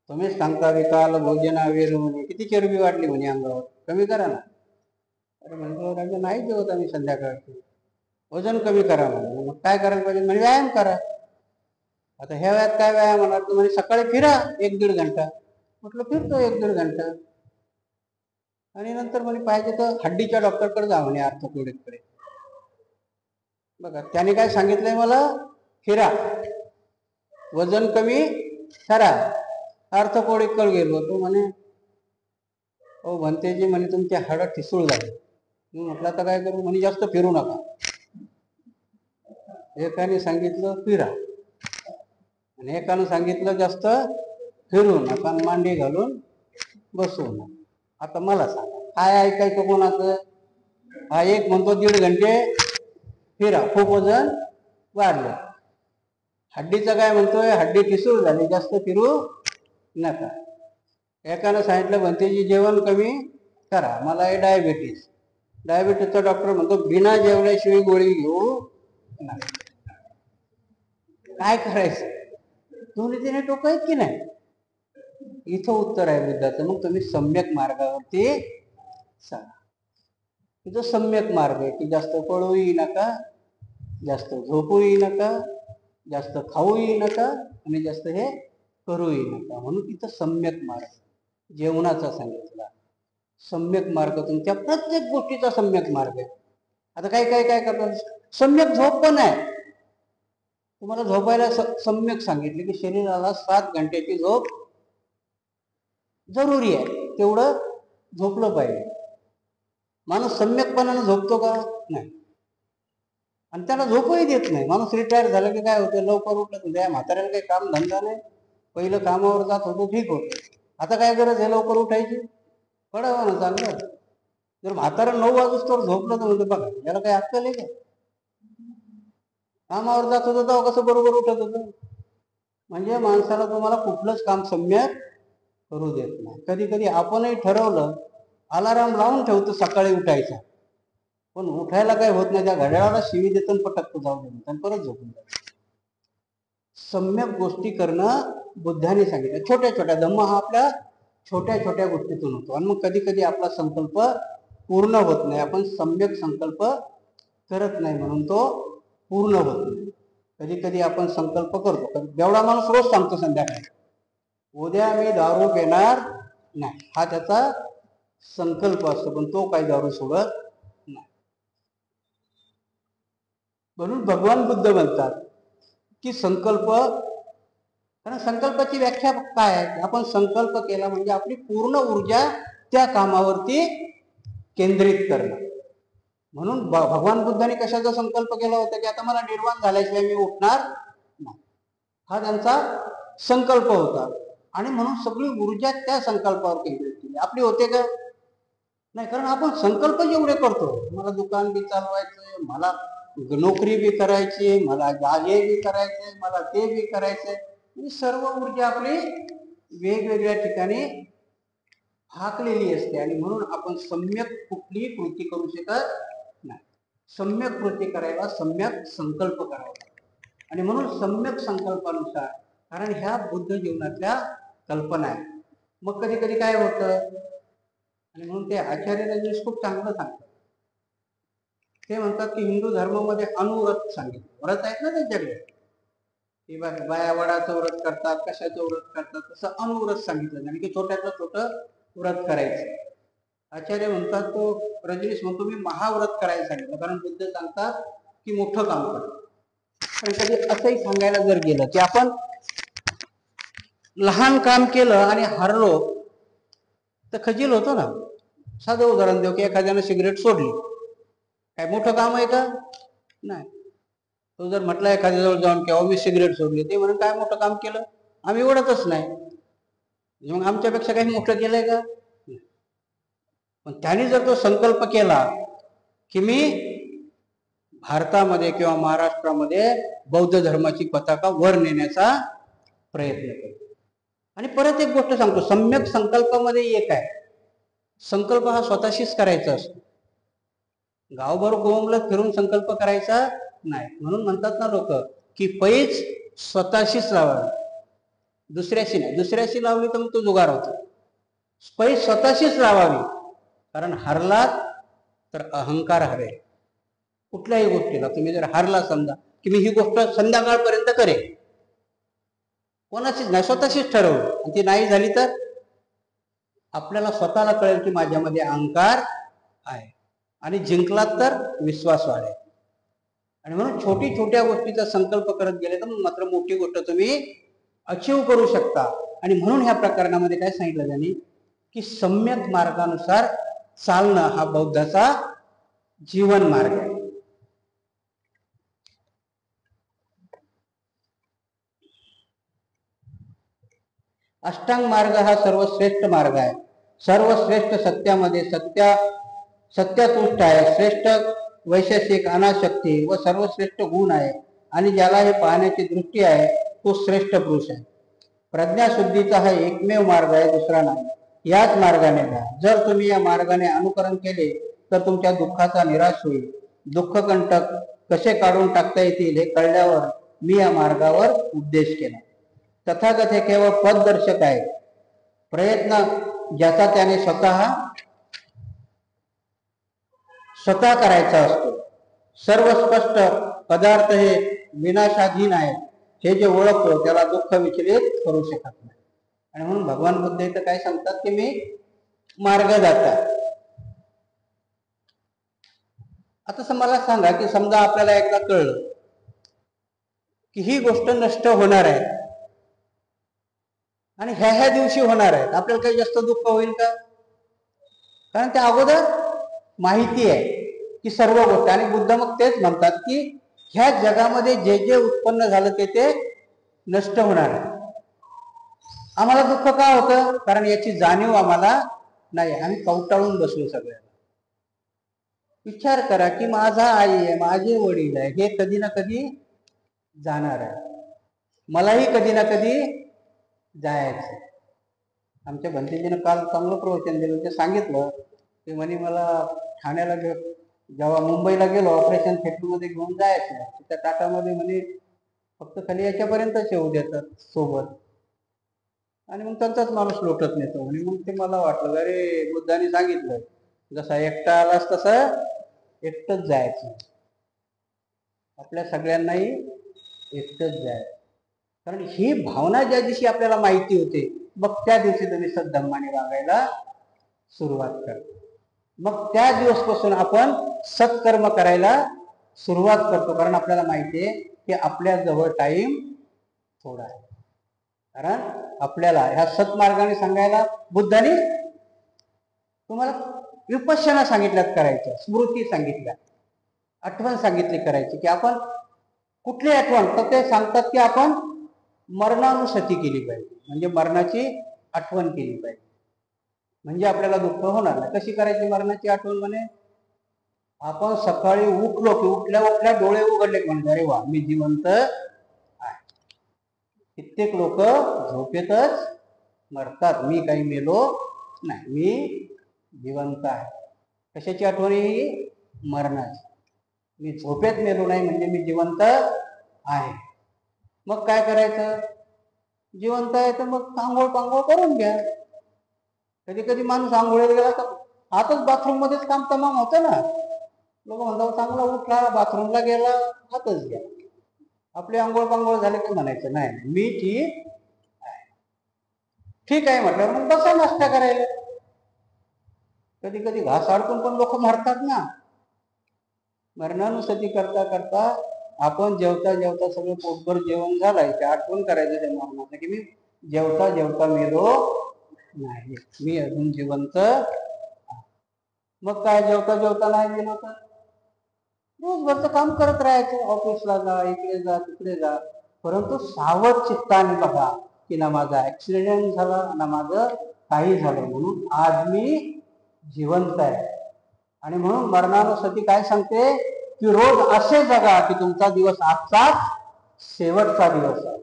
Speaker 1: तुम्हीच सांगता विकाल भोजनावेर म्हणे, किती चरबी वाढली म्हणे अंगावर, कमी करा ना. अरे म्हणतो नाही जेवत आम्ही संध्याकाळची, वजन कमी करा म्हणे. मग काय करायला पाहिजे म्हणजे व्यायाम करा. आता ह्या वयात काय व्यायाम होणार? म्हणजे सकाळी फिरा 1-1.5 घंटा. म्हटलं फिरतो 1-1.5 घंटा. आणि नंतर म्हणे पाहिजे तर हड्डीच्या डॉक्टरकडे जा म्हणे, ऑर्थोपेडिककडे. बघा त्याने काय सांगितलंय मला, फिरा, वजन कमी करा. ऑर्थोपेडिककडे गेलो तो म्हणे हो म्हणते जी म्हणे तुमची हाडं ठिसूळ झाली. मी म्हटलं आता काय करू? म्हणे जास्त फिरू नका. एकाने सांगितलं फिरा आणि एकानं सांगितलं जास्त फिरू नका, मांडी घालून बसू नका. आता मला सांगा काय ऐकायचं कोणाचं? हा एक म्हणतो 1.5 घंटे फिरा, खूप वजन वाढलं. हड्डीचं काय म्हणतोय, हड्डी ठिसूळ झाली, जास्त फिरू नका. एकानं सांगितलं म्हणते जेवण कमी करा, मला आहे डायबिटीस. डायबिटीसचा डॉक्टर म्हणतो बिना जेवल्याशिवाय गोळी घेऊ नका. काय करायचं? दोन्ही तिने टोक आहेत की नाही? इथं उत्तर आहे बुद्धाचं. मग तुम्ही सम्यक मार्गावरती चला. तो सम्यक मार्ग आहे की जास्त पळूही नका, जास्त झोपूही नका, जास्त खाऊही नका आणि जास्त हे करूही नका. म्हणून तिथं सम्यक मार्ग जेवणाचा सांगितला. सम्यक मार्ग तुमच्या प्रत्येक गोष्टीचा सम्यक मार्ग आहे. आता काय करतात, सम्यक झोप पण आहे. तुम्हाला झोपायला सम्यक सांगितले की शरीराला 7 घंट्याची झोप जरुरी आहे, तेवढं झोपलं पाहिजे. माणूस सम्यकपणानं झोपतो का? नाही. आणि त्याला झोपही देत नाही. माणूस रिटायर झाला की काय होतं, लवकर उठलं तुझ्या म्हाताऱ्याला काही काम धंदा नाही. पहिलं कामावर जात होतो, ठीक होतं. आता काय गरज आहे लवकर उठायची? पडावं ना चांगलं. जर म्हातारा 9 वाजूस्तोवर झोपलं तर म्हणतो बघा याला काही अक्कल आहे का? कामावर जात होतं तेव्हा कसं बरोबर उठत होतं. म्हणजे माणसाला तुम्हाला कुठलंच काम सम्यक करू देत नाही. कधी कधी आपणही ठरवलं, अलाराम लावून ठेवतो सकाळी उठायचा, पण उठायला काय होत नाही. त्या घड्याळाला शिवी देतो पटकतो जाऊ दे आणि परत झोपून जातो. सम्यक गोष्टी करणं बुद्धाने सांगितलं. छोट्या छोट्या धम्म हा आपल्या छोट्या छोट्या गोष्टीतून होतो. आणि मग कधी कधी आपला संकल्प पूर्ण होत नाही. आपण सम्यक संकल्प करत नाही म्हणून तो पूर्ण होत नाही. कधी कधी आपण संकल्प करतो. जेवढा माणूस रोज सांगतो संध्याकाळी उद्या मी दारू पिणार नाही, हा त्याचा संकल्प असतो, पण तो काही दारू सोडत नाही. म्हणून भगवान बुद्ध म्हणतात की संकल्प, कारण संकल्पाची व्याख्या काय आहे? आपण संकल्प केला म्हणजे आपली पूर्ण ऊर्जा त्या कामावरती केंद्रित करणं. म्हणून भगवान बुद्धाने कशाचा संकल्प केला होता की आता मला निर्वाण झाल्याशिवाय मी उठणार नाही, हा त्यांचा संकल्प होता. आणि म्हणून सगळी ऊर्जा त्या संकल्पावर केंद्रित केली. आपली होते का? नाही. कारण आपण संकल्प जेवढे करतो, मला दुकान बी चालवायचंय, मला नोकरी बी करायची, मला जागे बी करायचे, मला ते बी करायचंय, सर्व ऊर्जा आपली वेगवेगळ्या ठिकाणी हाकलेली असते. आणि म्हणून आपण सम्यक कुठलीही कृती करू शकत नाही. सम्यक कृती करायला सम्यक संकल्प करावा. आणि म्हणून सम्यक संकल्पानुसार, कारण ह्या बुद्ध जीवनातल्या कल्पना आहे. मग कधी कधी काय होतं, आणि म्हणून ते आचार्य रजनीश खूप चांगलं सांगतात. ते म्हणतात की हिंदू धर्मामध्ये अनुव्रत सांगितलं. व्रत आहेत ना त्यांच्याकडे, की बाया वडाचं व्रत करतात, कशाचं व्रत करतात, तसं अनुव्रत सांगितलं आणि की छोट्यातलं छोटं व्रत करायचं. आचार्य म्हणतात, तो रजनीश म्हणतो मी महाव्रत करायला सांगितलं, कारण बुद्ध सांगतात की मोठं काम कर. पण कधी असंही सांगायला जर गेलं की आपण लहान काम केलं आणि हरलो तर खजील होतो ना. साधं उदाहरण देऊ की एखाद्यानं सिगरेट सोडली, काय मोठं काम आहे का? नाही. तो जर म्हटला एखाद्याजवळ जाऊन की मी सिगरेट सोडली, ते म्हणून काय मोठं काम केलं, आम्ही ओढतच नाही, मग आमच्यापेक्षा काही मोठं केलंय का? पण त्याने जर तो संकल्प केला की मी भारतामध्ये किंवा महाराष्ट्रामध्ये बौद्ध धर्माची पताका वर नेण्याचा प्रयत्न करतो. आणि परत एक गोष्ट सांगतो, सम्यक संकल्पामध्ये एक आहे, संकल्प हा स्वतःशीच करायचा असतो. गावभर गोंगलत फिरून संकल्प करायचा नाही. म्हणून म्हणतात ना लोक की पैज स्वतःशीच लावावी, दुसऱ्याशी नाही. दुसऱ्याशी लावली तर मग तो जुगार होतो. पैज स्वतःशीच लावावी. कारण हरलात तर अहंकार हरे. कुठल्याही गोष्टीला तुम्ही जर हारला, समजा की मी ही गोष्ट संध्याकाळपर्यंत करेन, कोणाचीच नाही, स्वतःशीच ठरवलं आणि ती नाही झाली तर आपल्याला स्वतःला कळेल की माझ्यामध्ये अहंकार आहे. आणि जिंकलात तर विश्वास वाढेल. आणि म्हणून छोटी छोट्या गोष्टीचा संकल्प करत गेले तर मात्र मोठी गोष्ट तुम्ही अचीव करू शकता. आणि म्हणून ह्या प्रकरणामध्ये काय सांगितलं त्यांनी की सम्यक मार्गानुसार चालणं हा बौद्धाचा जीवन मार्ग आहे. अष्टांग मार्ग हा सर्वश्रेष्ठ मार्ग आहे. सर्वश्रेष्ठ सत्यामध्ये सत्यातुष्ट आहे. श्रेष्ठ वैशेषिक अनाशक्ती व सर्वश्रेष्ठ गुण आहे. आणि ज्याला हे पाहण्याची दृष्टी आहे तो श्रेष्ठ पुरुष आहे. प्रज्ञाशुद्धीचा हा एकमेव मार्ग आहे, दुसरा नाही. याच मार्गाने जा. जर तुम्ही या मार्गाने अनुकरण केले तर तुमच्या दुःखाचा निराश होईल. दुःखकंटक कसे काढून टाकता येतील हे कळल्यावर मी या मार्गावर उपदेश केला. तथागत हे केवळ पथदर्शक आहे. प्रयत्न ज्याचा त्याने स्वतः करायचा असतो. सर्व स्पष्ट पदार्थ हे विनाशाधीन आहेत हे जे ओळखतो त्याला दुःख विचलित करू शकत नाही. आणि म्हणून भगवान बुद्ध इथं काय सांगतात की मी मार्गदाता. आता मला सांगा की समजा आपल्याला एकदा कळलं की ही गोष्ट नष्ट होणार आहे आणि ह्या दिवशी होणार आहे, आपल्याला काही जास्त दुःख होईल का? कारण त्या अगोदर माहिती आहे की सर्व गोष्ट. आणि बुद्ध मग तेच म्हणतात की ह्या जगामध्ये जे जे उत्पन्न झालं ते नष्ट होणार आहे. आम्हाला दुःख का होतं? कारण याची जाणीव आम्हाला नाही. आम्ही कवटाळून बसलो सगळ्यांना. विचार करा की माझा आई आहे, माझे वडील आहे, हे कधी ना कधी जाणार आहे. मलाही कधी ना कधी जायचं. आमच्या भंतेजीनं काल चांगलं प्रवचन दिलं. ते सांगितलं की म्हणे मला ठाण्याला जेव्हा मुंबईला गेलो ऑपरेशन थिएटरमध्ये घेऊन जायचं, त्या टाटामध्ये म्हणे फक्त खाली याच्यापर्यंतच येऊ देतात सोबत आणि मग त्यांचाच माणूस लोटत नेतो म्हणे. मग ते मला वाटलं अरे बुद्धाने सांगितलं जसा एकटा आलास तसं एकटंच जायचं. आपल्या सगळ्यांनाही एकटंच जायचं. कारण ही भावना ज्या दिवशी आपल्याला माहिती होते मग त्या दिवशी तुम्ही सद्धम्माने वागायला सुरुवात करता. मग त्या दिवसपासून आपण सत्कर्म करायला सुरुवात करतो. कारण आपल्याला माहिती आहे की आपल्या जवळ टाइम थोडा आहे. कारण आपल्याला ह्या सत्मार्गाने सांगायला बुद्धाने तुम्हाला विपश्यना सांगितल्यात करायचं, स्मृती सांगितल्या, आठवण सांगितली करायची. की आपण कुठली आठवण? तर ते सांगतात की आपण मरणानुसती केली पाहिजे. म्हणजे मरणाची आठवण केली पाहिजे. म्हणजे आपल्याला दुःख होणार नाही. कशी करायची मरणाची आठवण? म्हणे आपण सकाळी उठलो की उठल्या उठल्या डोळे उघडले की म्हणजे अरे वा मी जिवंत आहे. कित्येक लोक झोपेतच मरतात. मी काही मेलो नाही, मी जिवंत आहे. कशाची आठवण ही? मरणाची. मी झोपेत मेलो नाही म्हणजे मी जिवंत आहे. मग काय करायचं? जिवंत आहे तर मग आंघोळ पांघोळ करून घ्या. कधी कधी माणूस आंघोळीला गेला तर आताच बाथरूम मध्येच काम तमाम होतं ना. लोक म्हणतात चांगला उठला बाथरूमला गेला हातच घ्या. आपली आंघोळ पांघोळ झाले की म्हणायचं नाही मी ठीक आहे म्हटलं मग बसा नाश्ता करायला. कधी कधी घास अडकून पण लोक मरतात ना. मरणानुसती करता करता आपण जेवता जेवता सगळं पोटभर जेवण झालंय ते आठवण करायचं त्या मरणाचं की मी जेवता जेवता मेलो नाही, मी अजून जिवंत. मग काय जेवता जेवता नाही गेलो तर दिवसभरचं काम करत राहायचं. ऑफिसला जा, इकडे जा, तिकडे जा. परंतु सावध चित्ताने बघा की ना माझा ऍक्सिडेंट झाला ना माझं काही झालं म्हणून आज मी जिवंत आहे. आणि म्हणून मरणानुसती काय सांगते की रोज असे जगा की तुमचा दिवस आजचाच शेवटचा दिवस आहे.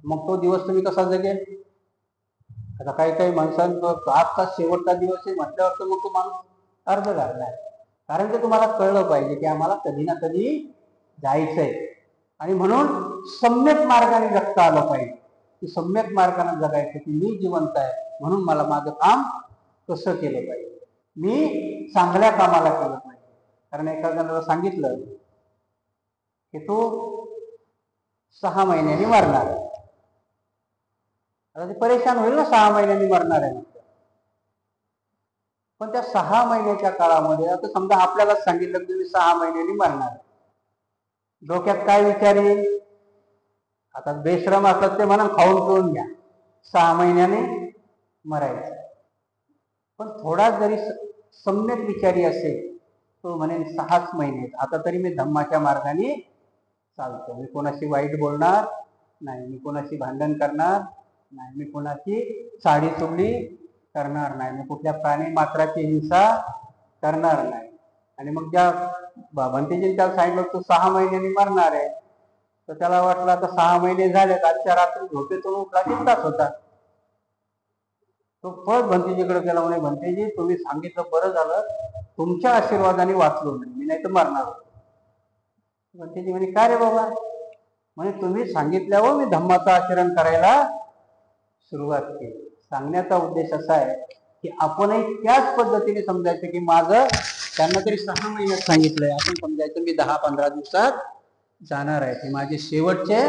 Speaker 1: मग तो दिवस तुम्ही कसा जगेल? आता काही काही माणसांचं आजचा शेवटचा दिवस आहे म्हटल्यावर तर मग तो माणूस अर्ध घाललाय. कारण ते तुम्हाला कळलं पाहिजे की आम्हाला कधी ना कधी जायचंय. आणि म्हणून सम्यक मार्गाने जगता आलं पाहिजे. की सम्यक मार्गाने जगायचं की मी जिवंत आहे म्हणून मला माझं काम कसं केलं पाहिजे, मी चांगल्या कामाला केलं पाहिजे. कारण एका जणाला सांगितलं की तो 6 महिन्यांनी मरणार आहे. आता ते परेशान होईल ना 6 महिन्यांनी मरणार आहे. पण त्या 6 महिन्याच्या काळामध्ये आता समजा आपल्याला सांगितलं की तुम्ही 6 महिन्यांनी मरणार आहे. डोक्यात काय विचार येईल? आता बेश्रम असतात ते म्हणून खाऊन पिऊन घ्या, 6 महिन्याने मरायचं. पण थोडा जरी सम्यक विचारी असेल तो म्हणे 6च महिने आता तरी मी धम्माच्या मार्गाने चालतो. मी कोणाशी वाईट बोलणार नाही, मी कोणाशी भांडण करणार नाही, मी कोणाची साडी चुगली करणार नाही, मी कुठल्या प्राणी मात्राची हिंसा करणार नाही. आणि मग ज्या भंतेजीने त्याला सांगितलं तू 6 महिन्यांनी मरणार आहे तर त्याला वाटलं आता 6 महिने झाले. आजच्या रात्री झोपेतून उठला चिंताच होता. तो परत भंतेजीकडे गेला. म्हणे भंतेजी तुम्ही सांगितलं बरं झालं, तुमच्या आशीर्वादाने वाचलो मी नाही तर मरणार होतो. भंतेजी म्हणे काय रे बाबा? म्हणे तुम्ही सांगितल्यावर मी धम्माचं आचरण करायला सुरुवात केली. सांगण्याचा उद्देश असा आहे की आपणही त्याच पद्धतीने समजायचं की माझं त्यांना तरी 6 महिन्यात सांगितलंय, आपण समजायचं मी 10-15 दिवसात जाणार आहे. ते माझे शेवटचे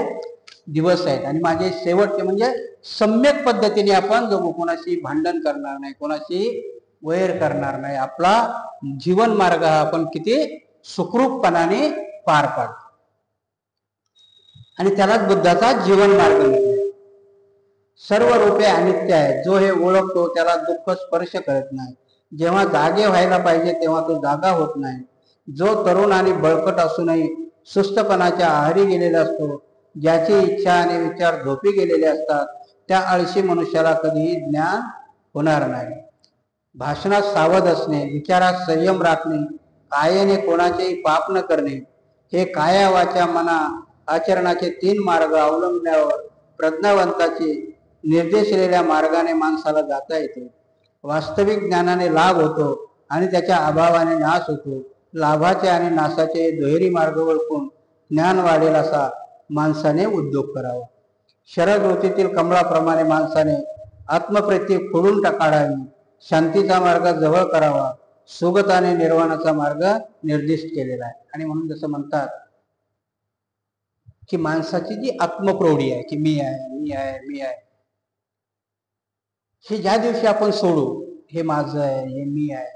Speaker 1: दिवस आहेत आणि माझे शेवटचे म्हणजे सम्यक पद्धतीने आपण जगू, कोणाशी भांडण करणार नाही, कोणाशी वैर करणार नाही, आपला जीवन मार्ग हा आपण किती सुखरूपपणाने पार पाडतो आणि त्यालाच बुद्धाचा जीवन मार्ग म्हणतात. सर्व रूपे अनित्य आहे. जो हे ओळखतो त्याला दुःख स्पर्श करत नाही. जेव्हा जागे व्हायला पाहिजे तेव्हा तो जागा होत नाही. जो तरुण आणि बळकट असूनही सुस्तपणाच्या आहारी गेलेला असतो, ज्याची इच्छा आणि विचार झोपी गेलेले असतात, त्या आळशी मनुष्याला कधीही ज्ञान होणार नाही. भाषणात सावध असणे, विचारात संयम राखणे, कायेने कोणाचेही पाप न करणे, हे काया वाचा मना आचरणाचे 3 मार्ग अवलंबल्यावर प्रज्ञावंताचे निर्देशिलेल्या मार्गाने माणसाला जाता येते. वास्तविक ज्ञानाने लाभ होतो आणि त्याच्या अभावाने नाश होतो. लाभाचे आणि नाशाचे दुहेरी मार्ग ओळखून ज्ञान वाढेल असा माणसाने उद्योग करावा. शरद ऋतूतील कमळाप्रमाणे माणसाने आत्मप्रीती खोडून काढावी. शांतीचा मार्ग जवळ करावा. सुगताने निर्वाणाचा मार्ग निर्दिष्ट केलेला आहे. आणि म्हणून जसं म्हणतात की माणसाची जी आत्मप्रौढी आहे की मी आहे, मी आहे, मी आहे, हे ज्या दिवशी आपण सोडू, हे माझं आहे, हे मी आहे,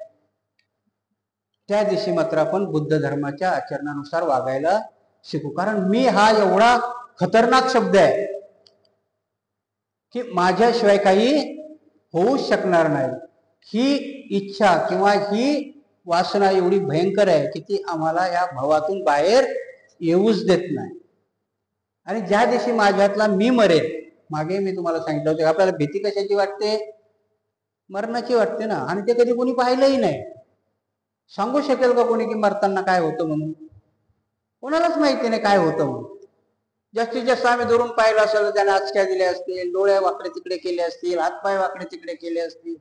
Speaker 1: त्या दिवशी मात्र आपण बुद्ध धर्माच्या आचरणानुसार वागायला शिकू. कारण मी हा एवढा खतरनाक शब्द आहे की माझ्याशिवाय काही होऊ शकणार नाही. ही इच्छा किंवा ही वासना एवढी भयंकर आहे की ती आम्हाला या भवातून बाहेर येऊच देत नाही. आणि ज्या दिवशी माझ्यातला मी मरेल, मागे मी तुम्हाला सांगितलं होतं आपल्याला भीती कशाची वाटते? मरणाची वाटते ना. आणि ते कधी कोणी पाहिलंही नाही. सांगू शकेल का कोणी की मरताना काय होतं म्हणून? कोणालाच माहिती नाही काय होतं म्हणून. जास्तीत जास्त आम्ही धरून पाहिलं असेल, त्याने आचक्या दिल्या असतील, डोळे वाकडे तिकडे केले असतील, हातपाय वाकडे तिकडे केले असतील,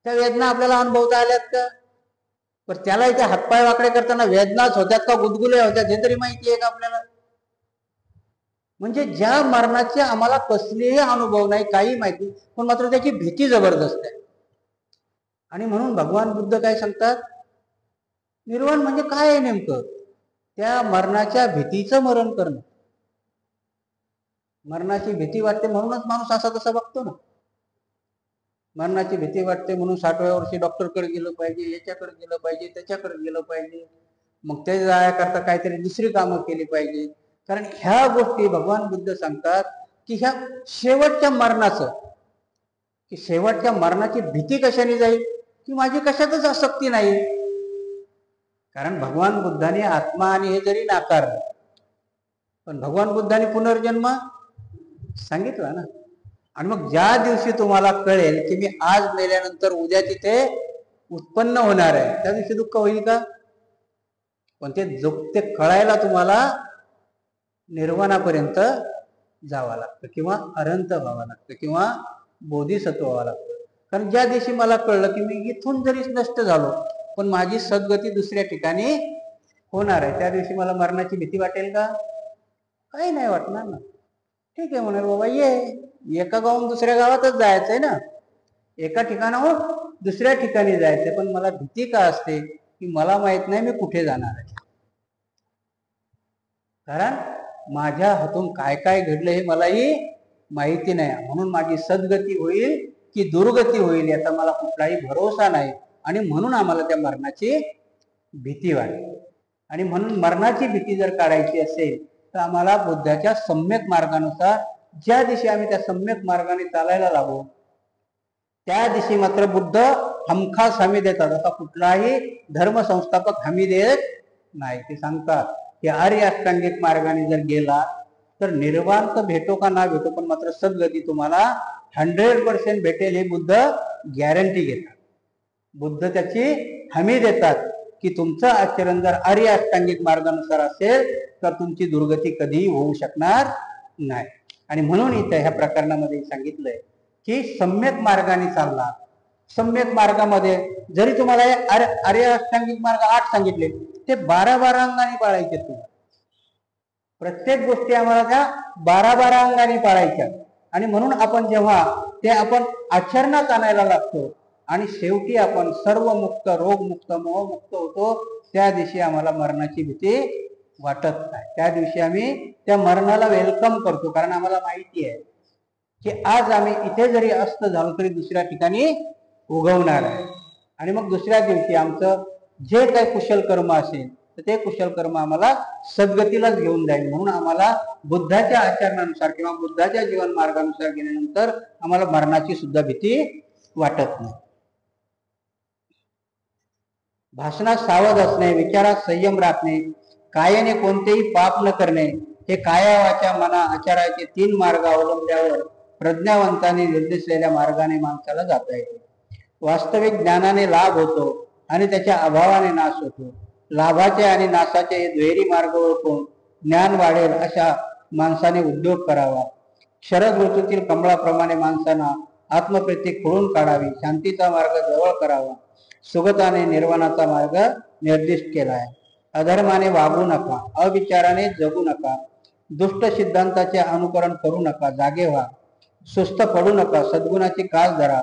Speaker 1: त्या वेदना आपल्याला अनुभवता आल्यात का? पण त्याला इथे हातपाय वाकडे करताना वेदनाच होत्यात का गुदगुले होत्यात हे तरी माहिती आहे का आपल्याला? म्हणजे ज्या मरणाचे आम्हाला कसलेही अनुभव नाही, काही माहिती, पण मात्र त्याची भीती जबरदस्त आहे. आणि म्हणून भगवान बुद्ध काय सांगतात? निर्वाण म्हणजे काय आहे नेमकं? त्या मरणाच्या भीतीचं मरण करणं. मरणाची भीती वाटते म्हणूनच माणूस असा तसा बघतो ना. मरणाची भीती वाटते म्हणून 60व्या वर्षी डॉक्टरकडे गेलं पाहिजे, याच्याकडे गेलं पाहिजे, त्याच्याकडे गेलं पाहिजे, मग ते जाण्याकरता काहीतरी दुसरी कामं केली पाहिजे. कारण ह्या गोष्टी भगवान बुद्ध सांगतात की ह्या शेवटच्या मरणाचं, की शेवटच्या मरणाची भीती कशाने जाईल? की माझी कशातच आसक्ती नाही. कारण भगवान बुद्धाने आत्मा आणि हे जरी नाकारलं, पण भगवान बुद्धाने पुनर्जन्म सांगितला ना. आणि मग ज्या दिवशी तुम्हाला कळेल की मी आज मेल्यानंतर उद्या तिथे उत्पन्न होणार आहे, त्या दिवशी दुःख होईल का? पण ते कळायला तुम्हाला निर्वाणापर्यंत जावं लागतं किंवा अनंत व्हावं लागतं किंवा बोधिसत्व व्हावं लागतं. कारण ज्या दिवशी मला कळलं की मी इथून जरी नष्ट झालो पण माझी सद्गती दुसऱ्या ठिकाणी होणार आहे, त्या दिवशी मला मरणाची भीती वाटेल का? काही नाही वाटणार ना. ठीक आहे म्हणाल बाबा, ये एका गावाहून दुसऱ्या गावातच जायचंय ना, एका ठिकाणाहून दुसऱ्या ठिकाणी जायचंय, पण मला भीती का असते? की मला माहित नाही मी कुठे जाणार आहे. कारण माझ्या हातून काय काय घडलं हे मलाही माहिती नाही. म्हणून माझी सद्गती होईल की दुर्गती होईल याचा मला कुठलाही भरोसा नाही. आणि म्हणून आम्हाला त्या मरणाची भीती वाटते. आणि म्हणून मरणाची भीती जर काढायची असेल तर आम्हाला बुद्धाच्या सम्यक मार्गानुसार, ज्या दिवशी आम्ही त्या सम्यक मार्गाने चालायला लागू, त्या दिवशी मात्र बुद्ध हमखास हमी देतात. असा कुठलाही धर्मसंस्थापक हमी देत नाही. ते सांगतात की आर्य अष्टांगिक मार्गाने जर गेला तर निर्वाण तर भेटो का ना भेटो, पण मात्र सद्गती तुम्हाला 100% भेटेल, हे बुद्ध गॅरंटी घेतात. बुद्ध त्याची हमी देतात की तुमचं आचरण जर आर्य अष्टांगिक मार्गानुसार असेल तर तुमची दुर्गती कधीही होऊ शकणार नाही. आणि म्हणून इथे ह्या प्रकरणामध्ये सांगितलंय की सम्यक मार्गाने चालला. सम्यक मार्गामध्ये जरी तुम्हाला आर्य अष्टांगिक मार्ग 8 सांगितले, ते 12 अंगाने पाळायचे. तुम्हाला प्रत्येक गोष्टी आम्हाला त्या 12 अंगाने पाळायच्या. आणि म्हणून आपण जेव्हा ते आपण आचरणात आणायला लागतो आणि शेवटी आपण सर्व मुक्त, रोगमुक्त, मोहमुक्त होतो, त्या दिवशी आम्हाला मरणाची भीती वाटत नाही. त्या दिवशी आम्ही त्या मरणाला वेलकम करतो, कारण आम्हाला माहिती आहे की आज आम्ही इथे जरी अस्त झालो तरी दुसऱ्या ठिकाणी उगवणार आहे. आणि मग दुसऱ्या दिवशी आमचं जे काही कुशल कर्म असेल तर ते कुशल कर्म आम्हाला सद्गतीलाच घेऊन जाईल. म्हणून आम्हाला बुद्धाच्या आचरणानुसार किंवा बुद्धाच्या जीवन मार्गानुसार गेल्यानंतर आम्हाला मरणाची सुद्धा भीती वाटत नाही. भाषणात सावध असणे, विचारात संयम राखणे, कायाने कोणतेही पाप न करणे, हे काया वाचा मना आचाराचे 3 मार्ग अवलंबल्यावर प्रज्ञावंतांनी निर्देशलेल्या मार्गाने माणसाला जाता येते. वास्तविक ज्ञानाने लाभ होतो आणि त्याच्या अभावाने नाश होतो. लाभाचे आणि नाशाचे हे दुहेरी मार्ग ओळखून ज्ञान वाढेल अशा माणसाने उद्योग करावा. शरद ऋतूतील कमळाप्रमाणे माणसांना आत्मप्रीती खोडून काढावी. शांतीचा मार्ग जवळ करावा. सुगताने निर्वाणाचा मार्ग निर्दिष्ट केला आहे. अधर्माने वागू नका, अविचाराने जगू नका, दुष्ट सिद्धांताचे अनुकरण करू नका, जागे व्हा, सुस्त पडू नका, सद्गुणाची कास धरा.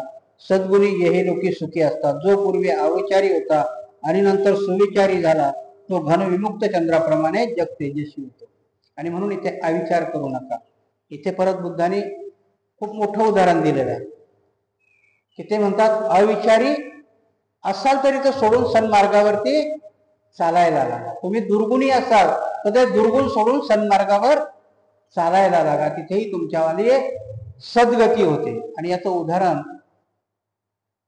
Speaker 1: सद्गुणी येहे लोकी सुखी असतात. जो पूर्वी अविचारी होता आणि नंतर सुविचारी झाला तो घनविमुक्त चंद्राप्रमाणे जग तेजस्वी होतो. आणि म्हणून इथे अविचार करू नका. इथे परत बुद्धाने खूप मोठं उदाहरण दिलेलं आहे की ते म्हणतात अविचारी असाल तरी तो सोडून सन्मार्गावरती चालायला लागा. तुम्ही दुर्गुणी असाल तर ते दुर्गुण सोडून सन्मार्गावर चालायला लागा. तिथेही तुमच्यावाली सद्गती होते. आणि याचं उदाहरण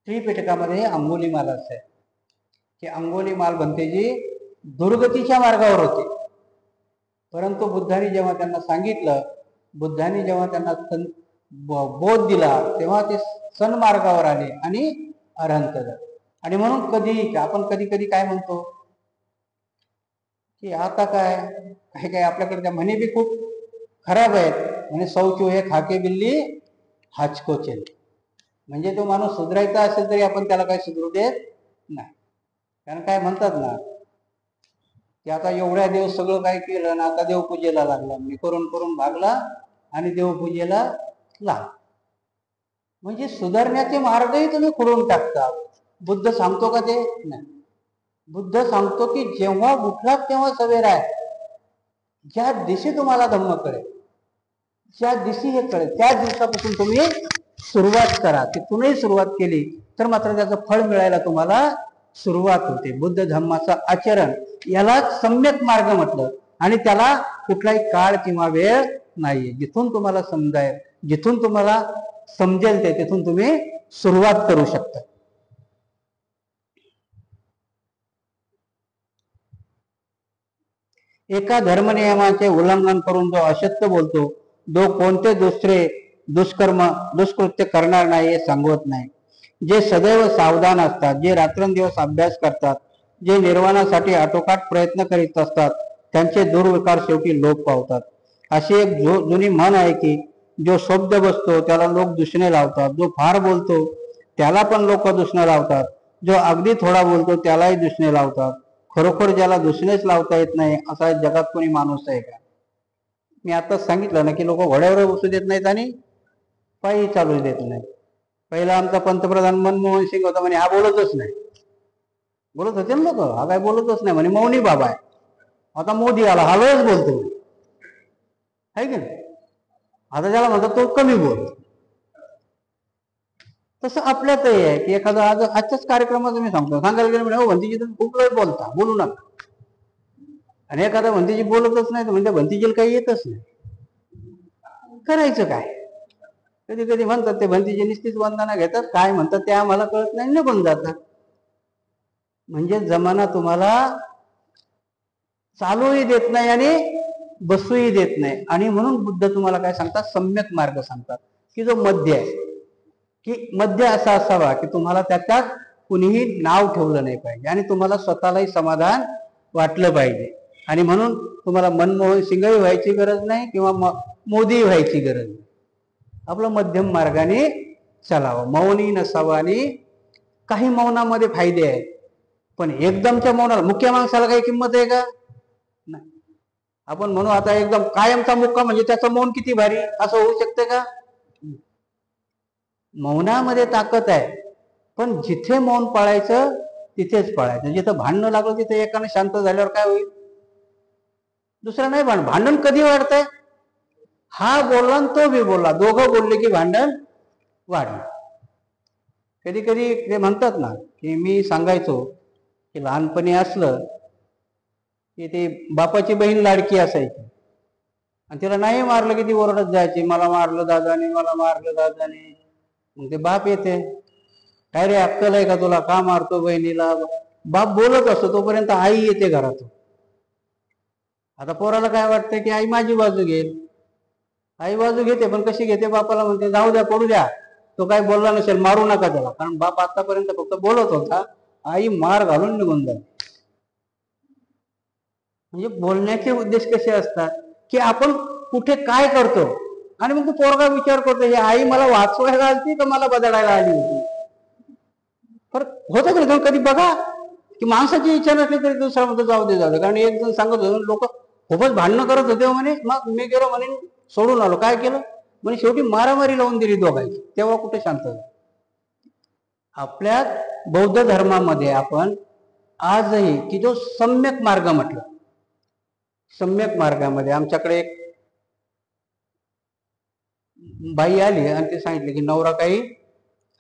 Speaker 1: त्रिपिटकामध्ये अंगुलीमालाच आहे की अंगुलीमाल भंतेजी दुर्गतीच्या मार्गावर होते, परंतु बुद्धाने जेव्हा त्यांना सांगितलं, बुद्धाने जेव्हा त्यांना बोध दिला तेव्हा ते सन्मार्गावर आले आणि अरहंत झाले. आणि म्हणून कधी कधी काय म्हणतो की आता काय काय आपल्याकडे त्या म्हणे बी खूप खराब आहेत. म्हणे सौचो हे खाके बिल्ली हाचको चेल. म्हणजे तो माणूस सुधरायचा असेल तरी आपण त्याला काही सुधरू देत नाही. कारण काय म्हणतात ना की आता एवढ्या दिवस सगळं काय केलं ना, आता देवपूजेला लागला. मी करून करून भागला आणि देवपूजेला लागला. म्हणजे सुधारण्याचे मार्गही तुम्ही खोडून टाकता. बुद्ध सांगतो का ते? नाही. बुद्ध सांगतो की जेव्हा उठलात तेव्हा सवेर आहे. ज्या दिवशी तुम्हाला धम्म कळेल, ज्या दिवशी हे कळेल त्या दिवसापासून तुम्ही सुरुवात करा. तिथूनही सुरुवात केली तर मात्र त्याचं फळ मिळायला तुम्हाला सुरुवात होते. बुद्ध धम्माचं आचरण याला सम्यक मार्ग म्हटलं. आणि त्याला कुठलाही काळ किंवा वेळ नाहीये. जिथून तुम्हाला समजाय, जिथून तुम्हाला समजेल ते तिथून तुम्ही सुरुवात करू शकता. एका धर्मनियमाचे उल्लंघन करून जो असत्य बोलतो, जो कोणते दुष्कृत्य करणार नाही हे सांगवत नाही. जे सदैव सावधान असतात, जे रात्रंदिवस अभ्यास करतात, जे निर्वाणासाठी आटोकाट प्रयत्न करीत असतात, त्यांचे दुर्विकार शेवटी लोप पावतात. अशी एक जुनी म्हण आहे की जो शब्द बसतो त्याला लोक दुसणे लावतात, जो फार बोलतो त्याला पण लोक दुसणे लावतात, जो अगदी थोडा बोलतो त्यालाही दुसणे लावतात. खरोखर ज्याला दुसरेच लावता येत नाही असा जगात कोणी माणूस आहे का? मी आताच सांगितलं ना की लोक घोड्यावर बसू देत नाहीत आणि पायी चालू देत नाही. पहिला आमचा पंतप्रधान मनमोहन सिंग होता, म्हणे हा बोलतच नाही. बोलत होते ना लोक, हा काय बोलतच नाही म्हणे, मौनी बाबा आहे. आता मोदी आला, हा वेळच बोलतो आहे की नाही. आता ज्याला म्हणतात तो कमी बोल. तसं आपल्यातही आहे की एखादा आजच्याच कार्यक्रमाचं मी सांगायला गेलं म्हणजे भंतीजी तुम्ही खूप वेळ बोलता, बोलू नका. आणि एखादा भंतीजी बोलतच नाही तर म्हणजे भंतीजीला काही येतच नाही. करायचं काय? कधी कधी म्हणतात ते भंतीजी निश्चित वंदना घेतात, काय म्हणतात ते आम्हाला कळत नाही, निघून जातात. म्हणजे जमाना तुम्हाला चालूही देत नाही आणि बसूही देत नाही. आणि म्हणून बुद्ध तुम्हाला काय सांगतात? सम्यक मार्ग सांगतात की जो मध्य आहे, की मध्य असा असावा की तुम्हाला त्याच्यात कुणीही नाव ठेवलं नाही पाहिजे आणि तुम्हाला स्वतःलाही समाधान वाटलं पाहिजे. आणि म्हणून तुम्हाला मनमोहन सिंगही व्हायची गरज नाही किंवा मोदी व्हायची गरज नाही. आपलं मध्यम मार्गाने चालावं, मौनी नसावं. आणि काही मौनामध्ये फायदे आहेत, पण एकदमच्या मौनाला, मुख्य माणसाला काही किंमत आहे का? नाही. आपण म्हणू आता एकदम कायमचा मुक्का म्हणजे त्याचं मौन किती भारी, असं होऊ शकते का? मौनामध्ये ताकद आहे, पण जिथे मौन पाळायचं तिथेच पाळायचं. जिथं भांडणं लागलं तिथे एकाने शांत झाल्यावर काय होईल? दुसरा नाही भांडण कधी वाढतंय? हा बोलला आणि तो बी बोलला, दोघं बोलले की भांडण वाढलं. कधी कधी ते म्हणतात ना की मी सांगायचो की लहानपणी असलं की ते बापाची बहीण लाडकी असायची आणि तिला नाही मारलं की ती ओरडत जायची, मला मारलं दादाने, मला मारलं दादाने. मग ते बाप येते, काय रे अक्कल आहे का तुला, का मारतो बहिणीला? बाप बोलत असतो तोपर्यंत आई येते घरातून. आता पोराला काय वाटतं की आई माझी बाजू घेईल. आई बाजू घेते, पण कशी घेते? बापाला म्हणते जाऊ द्या, पडू द्या, तो काय बोलला नसेल, मारू नका त्याला. कारण बाप आतापर्यंत फक्त बोलत होता, आई मार घालून निघून जाते. म्हणजे बोलण्याचे उद्देश कसे असतात की आपण कुठे काय करतो आणि मग तो पोरगा विचार करतो ही आई मला वाचवायला आली का मला बदलायला आली होती. पर होतं का कधी बघा की माणसाची इच्छा नसली तरी दुसरा म्हणतो जाऊ दे. कारण एक जण सांगत होते, लोक खूपच भांडणं करत होते म्हणे, मग मी गेलो म्हणे सोडून आलो. काय केलं म्हणे? शेवटी मारामारी लावून दिली दोघांची. तेव्हा कुठे शांत झालं? आपल्या बौद्ध धर्मामध्ये आपण आजही की जो सम्यक मार्ग म्हटलं, सम्यक मार्गामध्ये आमच्याकडे एक बाई आली आणि ते सांगितले की नवरा काही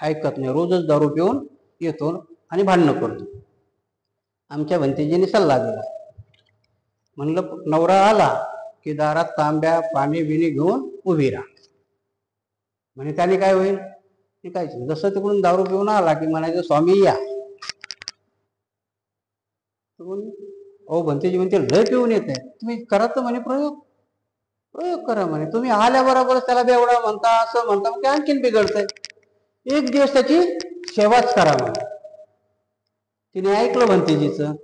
Speaker 1: ऐकत नाही, रोजच दारू पिऊन येतो आणि भांडणं करतो. आमच्या भंतेजीने सल्ला दिला, म्हणलं नवरा आला की दारात तांब्या पाणी बिणी घेऊन उभी राहा. म्हणजे त्याने काय होईल की काय, जसं तिकडून दारू पिऊन आला की म्हणायचं स्वामी या. ओ भंतेजी म्हणते लय पिऊन येते, तुम्ही करा तर म्हणे प्रयोग करा म्हणे. तुम्ही आल्याबरोबर त्याला बेवडा म्हणता, असं म्हणता, मग आणखीन बिघडतंय. एक दिवस त्याची सेवाच करा म्हणे. तिने ऐकलं भंतेजीचं.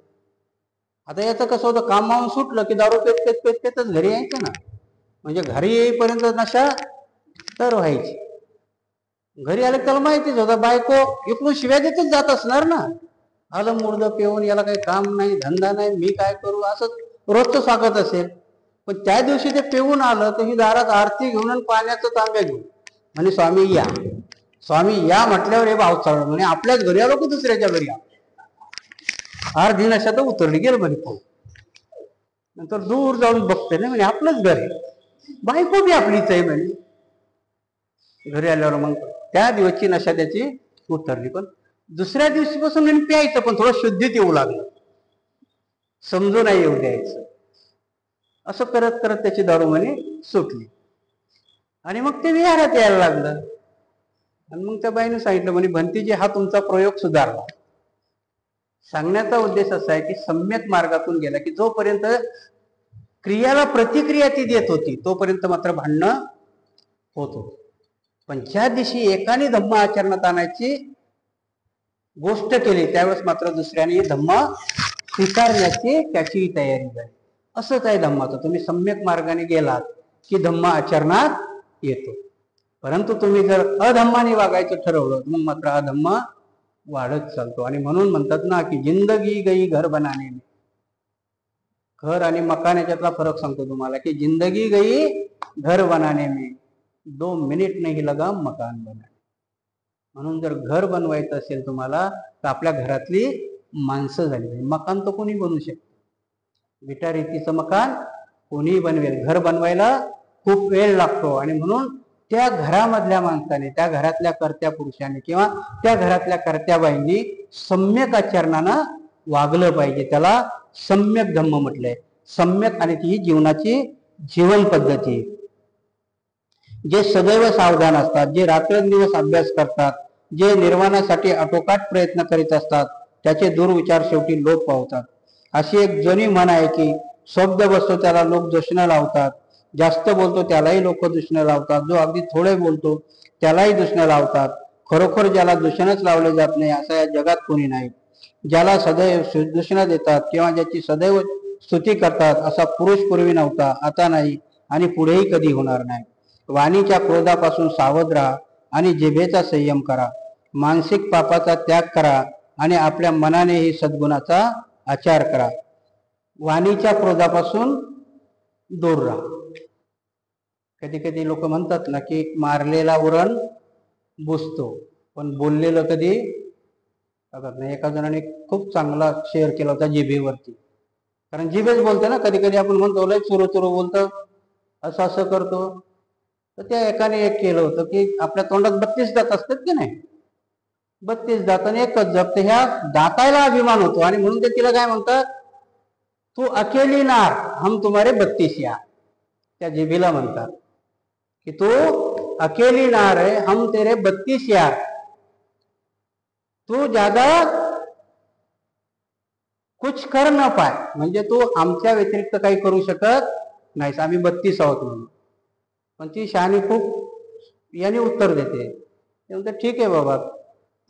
Speaker 1: आता याचं कसं होतं, कामावून सुटलं की दारू पेत पेत पेत पेतच घरी यायचं ना. म्हणजे घरी येईपर्यंत नशा तर व्हायची. घरी आले त्याला माहितीच होतं बायको इकडून शिव्या देतच जात असणार ना. आलं मुर्द पिऊन, याला काही काम नाही धंदा नाही, मी काय करू, असं रोजचं स्वागत असेल. पण त्या दिवशी ते पिऊन आलं तर ही दारात आरती घेऊन आणि पाण्याचं तांब्या घेऊन म्हणे स्वामी या. स्वामी या म्हटल्यावर हे भाव चाललं म्हणे आपल्याच घरी आलो की दुसऱ्याच्या घरी आलो. अर्धी नशा तर उतरली गेलं म्हणे. नंतर दूर जाऊन बघते ना म्हणे आपलंच घर आहे, बायको बी आपलीच आहे म्हणे. घरी आल्यावर मग त्या दिवसची नशा त्याची उतरली. पण दुसऱ्या दिवशीपासून मी प्यायचं, पण थोडं शुद्धीत येऊ लागलं, समजू नाही येऊ द्यायचं. असं करत करत त्याची दारू म्हणे सुटली आणि मग ते विहारात यायला लागलं. आणि मग त्या बाईने सांगितलं म्हणे भंतीजी हा तुमचा प्रयोग सुधारला. सांगण्याचा उद्देश असा आहे की सम्यक मार्गातून गेला की जोपर्यंत क्रियाला प्रतिक्रिया ती देत होती तोपर्यंत मात्र भांडणं होत होत. पण ज्या दिवशी एकाने धम्म आचरणात आणायची गोष्ट केली त्यावेळेस मात्र दुसऱ्याने धम्म स्वीकारण्याची त्याची तयारी झाली. असंच आहे धम्माचं. तुम्ही सम्यक मार्गाने गेलात की धम्म आचरणात येतो. परंतु तुम्ही जर अधम्माने वागायचं ठरवलं मग मात्र अधम्म वाढत चालतो. आणि म्हणून म्हणतात ना की जिंदगी गई घर बनाने में. घर आणि मकान याच्यातला फरक सांगतो तुम्हाला की जिंदगी गई घर बनाने में, 2 मिनिट नाही लगा मकान बनाने. म्हणून जर घर बनवायचं असेल तुम्हाला तर आपल्या घरातली माणसं झाली पाहिजे. मकान तर कोणी बनवू शकतो, विटा रेतीचं मकान कोणी बनवेल. घर बनवायला खूप वेळ लागतो आणि म्हणून त्या घरामधल्या माणसाने, त्या घरातल्या कर्त्या पुरुषाने किंवा त्या घरातल्या कर्त्या बाईंनी सम्यक आचरणानं वागलं पाहिजे. त्याला सम्यक धम्म म्हटलंय. सम्यक आणि ती जीवनाची जीवन पद्धती. जे सदैव सावधान असतात, जे रात्रंदिवस अभ्यास करतात, जे निर्वाणासाठी आटोकाट प्रयत्न करीत असतात त्याचे दुर्विचार शेवटी लोप पावतात. अशी एक जुनी म्हण आहे की शब्द बसतो त्याला लोक दूषणं लावतात, जास्त बोलतो त्यालाही लोक दूषणं लावतात, जो अगदी थोडे बोलतो त्यालाही दूषणं लावतात. खरोखर ज्याला दूषणच लावले जात नाही असं या जगात कोणी नाही. ज्याला सदैव दूषणं देतात किंवा ज्याची सदैव स्तुती करतात असा पुरुष पूर्वी नव्हता, आता नाही आणि पुढेही कधी होणार नाही. वाणीच्या क्रोधापासून सावध राहा आणि जिभेचा संयम करा. मानसिक पापाचा त्याग करा आणि आपल्या मनानेही सद्गुणाचा आचार करा. वाणीच्या क्रोधापासून दूर राहा. कधी कधी लोक म्हणतात ना की मारलेला उरण बुजतो, पण बोललेलं कधी. एका जणाने खूप चांगला शेअर केला होता जिभेवरती. कारण जिभेच बोलते ना, कधी कधी आपण म्हणतो लय चुरू चुरू बोलतो, असं असं करतो. तर त्या एकाने एक केलं होतं की आपल्या तोंडात 32 दात असतात की नाही, 32 दात आणि एकच जप. तर ह्या दातायला अभिमान होतो आणि म्हणून ते तिला काय म्हणतात, तू अकेली नार हम तुम्हारे 32 यार. त्या जिभेला म्हणतात की तू अकेली नार है हम तेरे 32 यार, तू ज्यादा कुछ कर न पाय, म्हणजे तू आमच्या व्यतिरिक्त काही करू शकत नाहीस, आम्ही 32 आहोत म्हणून. पण ती शहाणी खूप याने उत्तर देते, म्हणते ठीक आहे बाबा,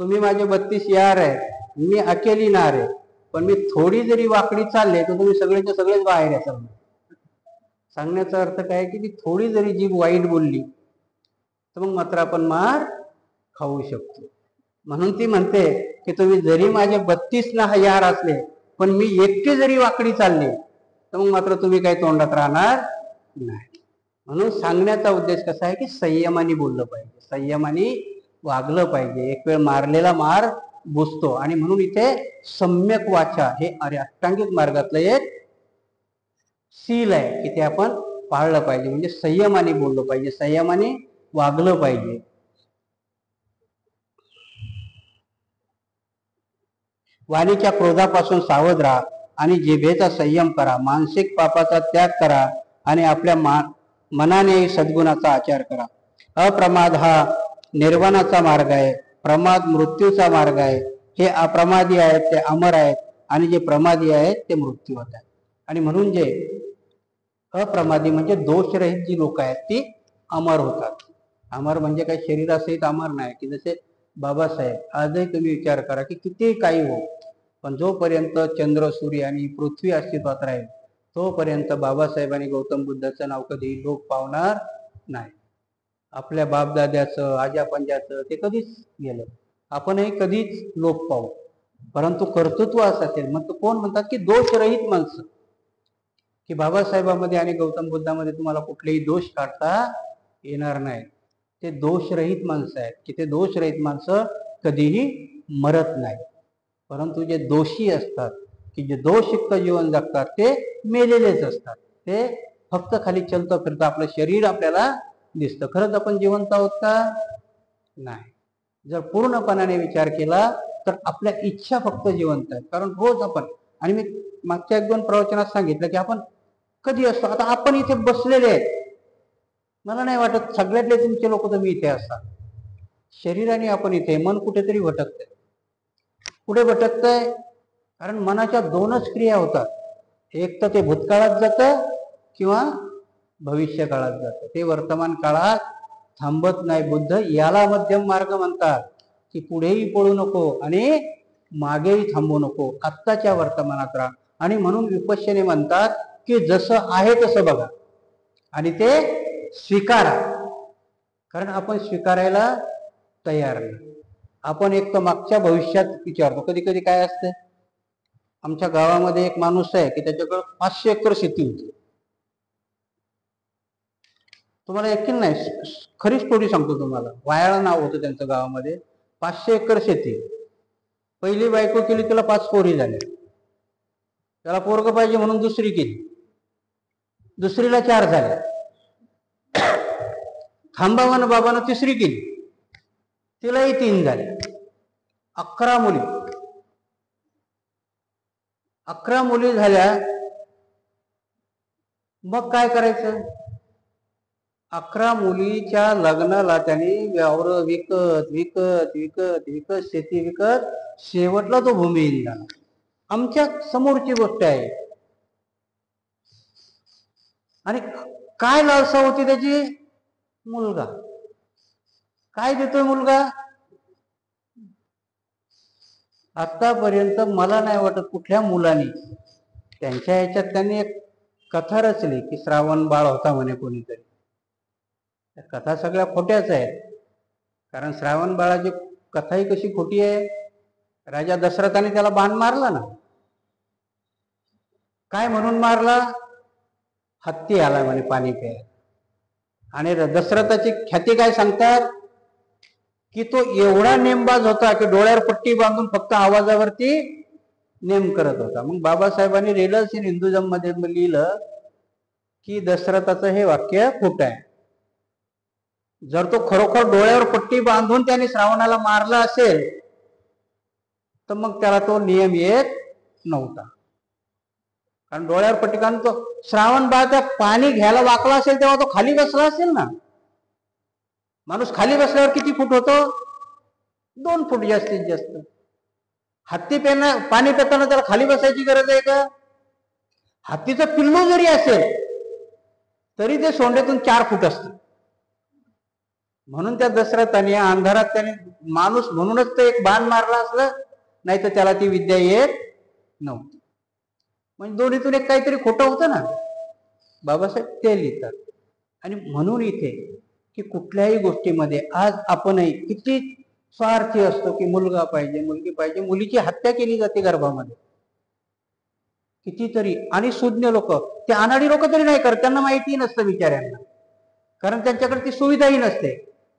Speaker 1: तुम्ही माझे 32 यार आहे, मी अकेली नार आहे, पण मी थोडी जरी वाकडी चालले तर तुम्ही सगळेच्या सगळेच बाहेर आहे. सांगण्याचा अर्थ काय की ती थोडी जरी जीभ वाईट बोलली तर मग मात्र आपण मार खाऊ शकतो. म्हणून ती म्हणते की तुम्ही जरी माझे 32 ना यार असले, पण मी एकटी जरी वाकडी चालली तर मग मात्र तुम्ही काही तोंडात राहणार नाही. म्हणून सांगण्याचा उद्देश कसा आहे की संयमाने बोललं पाहिजे, संयमाने वागलं पाहिजे. एक वेळ मारलेला मार बुजतो, आणि म्हणून इथे सम्यक वाचा हे अष्टांगिक मार्गातलं एक सील आहे की ते आपण पाळलं पाहिजे. म्हणजे संयमाने बोललं पाहिजे, संयमाने वागलं पाहिजे. वाणीच्या क्रोधापासून सावध राहा आणि जिभेचा संयम करा. मानसिक पापाचा त्याग करा आणि आपल्या मनाने सद्गुणाचा आचार करा. अप्रमाद हा निर्वाणाचा मार्ग आहे, प्रमाद मृत्यूचा मार्ग आहे. हे अप्रमादी आहेत ते अमर आहेत, आणि जे प्रमादी आहेत ते मृत्यूवत आहेत. आणि म्हणून जे अप्रमादी म्हणजे दोषरहित जी लोक आहेत ती अमर होतात. अमर म्हणजे काही शरीरासहित अमर नाही, की जसे बाबासाहेब, आजही तुम्ही विचार करा की किती काही हो, पण जोपर्यंत चंद्र सूर्य आणि पृथ्वी अस्तित्वात राहील तोपर्यंत बाबासाहेब आणि गौतम बुद्धाचं नाव कधी लोक पावणार नाही. आपल्या बापदाद्याचं आजा पंजाचं ते कधीच गेलं, आपणही कधीच लोक पाहू, परंतु कर्तृत्व असं असेल. मग तो कोण म्हणतात की दोषरहित माणसं, की बाबासाहेबांमध्ये आणि गौतम बुद्धामध्ये तुम्हाला कुठलेही दोष काढता येणार नाही. ते दोषरहित माणसं आहेत की ते दोषरहित माणसं कधीही मरत नाही. परंतु जे दोषी असतात, की जे दोषयुक्त जीवन जगतात, ते मेलेलेच असतात. ते फक्त खाली चलतं फिरतं, आपलं शरीर आपल्याला दिसतं. खरंच आपण जिवंत आहोत का? नाही. जर पूर्णपणाने विचार केला तर आपल्या इच्छा फक्त जिवंत आहेत. कारण रोज आपण, आणि मी मागच्या 1-2 प्रवचनात सांगितलं की आपण कधी असतो, आता आपण इथे बसलेले आहेत, मला नाही वाटत सगळ्यातले तुमचे लोक तुम्ही इथे असतात. शरीराने आपण इथे, मन कुठेतरी भटकतंय. कुठे भटकतंय? कारण मनाच्या 2च क्रिया होतात, एक तर ते भूतकाळात जातं किंवा भविष्य काळात जातं. ते वर्तमान काळात थांबत नाही. बुद्ध याला मध्यम मार्ग म्हणतात, की पुढेही पळू नको आणि मागेही थांबू नको, आत्ताच्या वर्तमानात राहा. आणि म्हणून विपश्यने म्हणतात की जसं आहे तसं बघा आणि ते स्वीकारा. कारण आपण स्वीकारायला तयार नाही. आपण एक तर मागच्या भविष्यात विचारतो. कधी कधी काय असतं, आमच्या गावामध्ये एक माणूस आहे की त्याच्याकडे 500 एकर शेती होती. तुम्हाला यकीन नाही, खरी स्टोरी सांगतो तुम्हाला. वायाळा नाव होतं त्यांचं गावामध्ये. 500 एकर शेती. पहिली बायको केली, तिला 5 पोरी झाल्या. त्याला पोरग पाहिजे म्हणून दुसरी केली, दुसरीला 4 झाल्या. खांबावान बाबानं तिसरी केली, तिलाही 3 झाल्या. 11 मुली. 11 मुली झाल्या. मग काय करायचं? 11 मुलीच्या लग्नाला त्यांनी वावर विकत विकत विकत विकत शेती विकत शेवटला तो भूमिहीन झाला. आमच्या समोरची गोष्ट आहे. आणि काय लालसा होती त्याची? मुलगा. काय देतोय मुलगा? आतापर्यंत मला नाही वाटत कुठल्या मुलाने त्यांच्या ह्याच्यात त्यांनी एक कथा रचली की श्रावण बाळ होता म्हणे कोणीतरी. त्या कथा सगळ्या खोट्याच आहेत. कारण श्रावण बाळाची कथाही कशी खोटी आहे. राजा दशरथाने त्याला बाण मारला ना. काय म्हणून मारला? हत्ती आला म्हणे पाणी प्यायला. आणि दशरथाची ख्याती काय सांगतात की तो एवढा नेमबाज होता की डोळ्यावर पट्टी बांधून फक्त आवाजावरती नेम करत होता. मग बाबासाहेबांनी रिलन्स इन हिंदुझम मध्ये लिहिलं की दशरथाचं हे वाक्य खोटं आहे. जर तो खरोखर डोळ्यावर पट्टी बांधून त्याने श्रावणाला मारला असेल तर मग त्याला तो नियम येत नव्हता. कारण डोळ्यावर पट्टी, कारण तो श्रावण बाळ त्या पाणी घ्यायला वाकला असेल तेव्हा तो खाली बसला असेल ना. माणूस खाली बसल्यावर किती फूट होतो? 2 फूट जास्तीत जास्त. हत्ती पाणी पिताना त्याला खाली बसायची गरज आहे का? हत्तीचं पिल्लू जरी असेल तरी ते सोंडेतून 4 फूट असत. म्हणून त्या दशरथाने अंधारात त्याने माणूस म्हणूनच तर एक बाण मारला असलं, नाही तर त्याला ती विद्या येत नव्हती. म्हणजे दोन्हीतून एक काहीतरी खोटं होतं ना. बाबासाहेब ते लिहितात. आणि म्हणून इथे की कुठल्याही गोष्टीमध्ये आज आपणही किती स्वार्थी असतो की मुलगा पाहिजे, मुलगी पाहिजे. मुलीची हत्या केली जाते गर्भामध्ये कितीतरी. आणि सुज्ञ लोक, ते अनाडी लोक तरी नाही करत, त्यांना माहिती नसतं बिचाऱ्यांना, कारण त्यांच्याकडे ती सुविधाही नसते.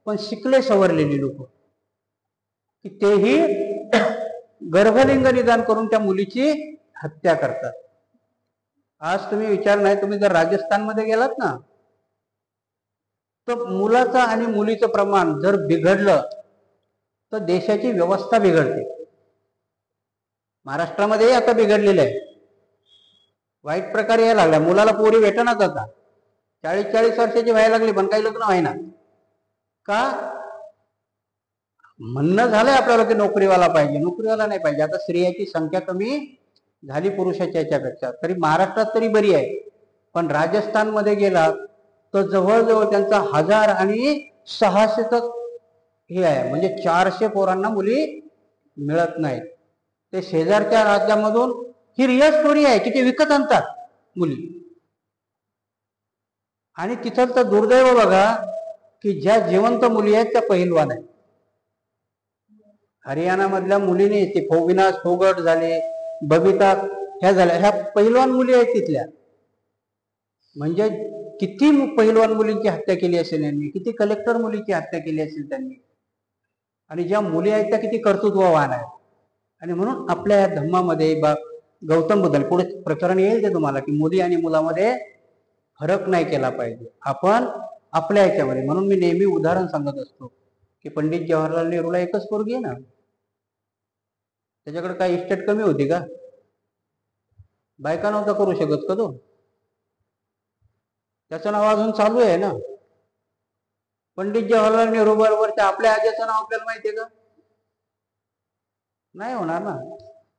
Speaker 1: पण शिकले सवरलेली लोक की तेही गर्भलिंग निदान करून त्या मुलीची हत्या करतात. आज तुम्ही विचार नाही, तुम्ही जर राजस्थानमध्ये गेलात ना तर मुलाचं आणि मुलीचं प्रमाण जर बिघडलं तर देशाची व्यवस्था बिघडते. महाराष्ट्रामध्ये आता बिघडलेलं आहे, वाईट प्रकारे यायला लागला. मुलाला पोरी भेटणार आता 40-40 वर्षाची व्हायला लागली पण काही लग्न व्हायना. का? म्हणणं झालंय आपल्याला की नोकरीवाला पाहिजे, नोकरीवाला नाही पाहिजे. आता स्त्रियाची संख्या कमी झाली पुरुषाच्या याच्यापेक्षा, तरी महाराष्ट्रात तरी बरी आहे. पण राजस्थानमध्ये गेला तर जवळजवळ त्यांचा 1000 आणि 600 तक हे आहे. म्हणजे 400 पोरांना मुली मिळत नाहीत. ते शेजारच्या राज्यामधून ही रिअल स्टोरी आहे की ते विकत आणतात मुली. आणि तिथं तर दुर्दैव बघा की ज्या जिवंत मुली आहेत त्या पहिलवान आहेत. हरियाणा मधल्या मुलीने ते विनाश फोगट झाले, बबिता ह्या झाल्या, ह्या पहिलवान मुली आहेत तिथल्या. म्हणजे किती पहिलवान मुलींची हत्या केली असेल यांनी, किती कलेक्टर मुलीची हत्या केली असेल त्यांनी. आणि ज्या मुली आहेत त्या किती कर्तृत्ववान आहेत. आणि म्हणून आपल्या या धम्मामध्ये गौतम बुद्ध, पुढे प्रकरण येईल ते तुम्हाला, की मुली आणि मुलामध्ये फरक नाही केला पाहिजे आपण आपल्या याच्यामध्ये. म्हणून मी नेहमी उदाहरण सांगत असतो की पंडित जवाहरलाल नेहरूला एकच पोरगी आहे ना, त्याच्याकडे काय इस्टेट कमी होती का? बायका नव्हता करू शकत का तो? त्याचं नाव अजून चालू आहे ना. पंडित जवाहरलाल नेहरू बरोबरच्या आपल्या आज्याचं नाव आपल्याला माहितीये का? नाही होणार ना,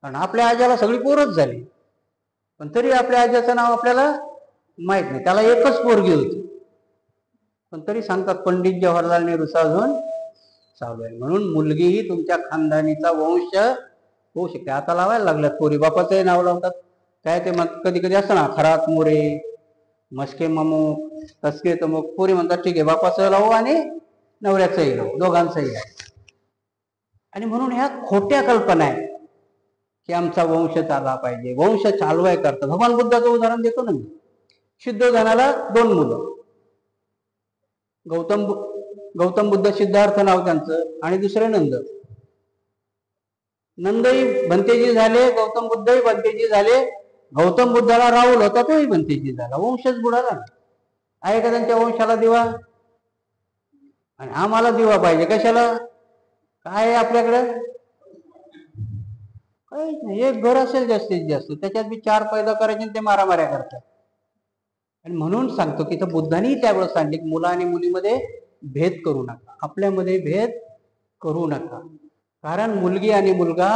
Speaker 1: कारण आपल्या आज्याला सगळी पोरच झाली, पण तरी आपल्या आज्याचं नाव आपल्याला माहित नाही. त्याला एकच पोरगी होती पण तरी सांगतात पंडित जवाहरलाल नेहरूचा अजून चालू आहे. म्हणून मुलगीही तुमच्या खानदानीचा वंश होऊ शकते. आता लावायला लागल्यात पोरी, बापाचंही नाव लावतात. काय ते मग कधी कधी असतं ना, खरात मोरे, मस्के मामू, तस्के तमुक. पोरी म्हणतात ठीक आहे बापाचं लावू आणि नवऱ्याचंही लावू, दोघांचंही लावू. आणि म्हणून ह्या खोट्या कल्पना आहे की आमचा वंश चालला पाहिजे. वंश चालवाय करतात. भगवान बुद्धाचं उदाहरण देतो ना मी. सिद्धोधनाला 2 मुलं, गौतम बुद्ध सिद्धार्थ नाव त्यांचं, आणि दुसरे नंद. नंदही भंतेजी झाले, गौतम बुद्धही भंतेजी झाले. गौतम बुद्धाला राहुल होता, तोही भंतेजी झाला. वंशच बुडाला ना. आहे का त्यांच्या वंशाला दिवा? आणि आम्हाला दिवा पाहिजे कशाला? काय आहे आपल्याकडे? काहीच नाही. एक घर असेल जास्तीत जास्त, त्याच्यात बी 4 पैदा करायचे ते मारामाऱ्या करतात. आणि म्हणून सांगतो की बुद्धांनी त्यावेळेस सांगितले की मुला आणि मुलीमध्ये भेद करू नका, आपल्यामध्ये भेद करू नका. कारण मुलगी आणि मुलगा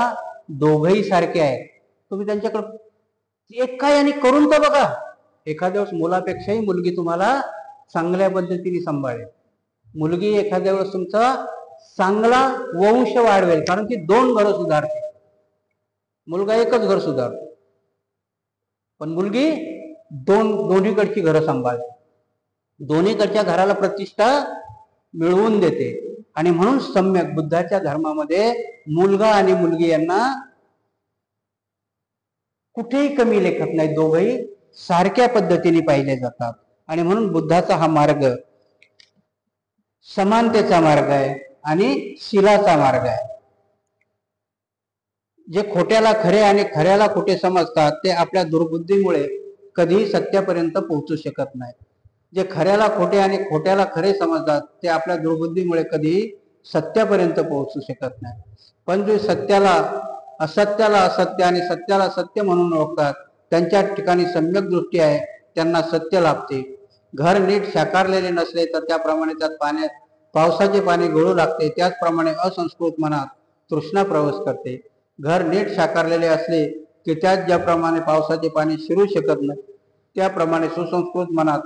Speaker 1: दोघही सारखे आहेत. तुम्ही त्यांच्याकडे एक काय आणि करून तर बघा. एखाद्या वेळेस मुलापेक्षाही मुलगी तुम्हाला चांगल्या पद्धतीने सांभाळेल. मुलगी एखाद्या वेळेस तुमचा चांगला वंश वाढवेल, कारण ती 2 घरं सुधारते. मुलगा एकच घर सुधारतो, पण मुलगी दोन्हीकडची घरं सांभाळते, दोन्हीकडच्या घराला प्रतिष्ठा मिळवून देते. आणि म्हणून सम्यक बुद्धाच्या धर्मामध्ये मुलगा आणि मुलगी यांना कुठेही कमी लेखत नाही, दोघही सारख्या पद्धतीने पाहिले जातात. आणि म्हणून बुद्धाचा हा मार्ग समानतेचा मार्ग आहे आणि शिलाचा मार्ग आहे. जे खोट्याला खरे आणि खऱ्याला खोटे समजतात ते आपल्या दुर्बुद्धीमुळे कधीही सत्यापर्यंत पोहोचू शकत नाही. जे खऱ्याला खोटे आणि खोट्याला खरे समजतात ते आपल्या दुर्बुद्धीमुळे कधीही सत्यापर्यंत पोहोचू शकत नाही. पण जे असत्याला असत्य आणि सत्याला सत्य म्हणून ओळखतात त्यांच्या ठिकाणी सम्यक दृष्टी आहे, त्यांना सत्य लाभते. घर नीट साकारलेले नसले तर त्याप्रमाणे त्यात पावसाचे पाणी गळू लागते. त्याचप्रमाणे असंस्कृत मनात तृष्णा प्रवेश करते. घर नीट साकारलेले असले की त्यात ज्याप्रमाणे पावसाचे पाणी शिरू शकत नाही त्याप्रमाणे सुसंस्कृत मनात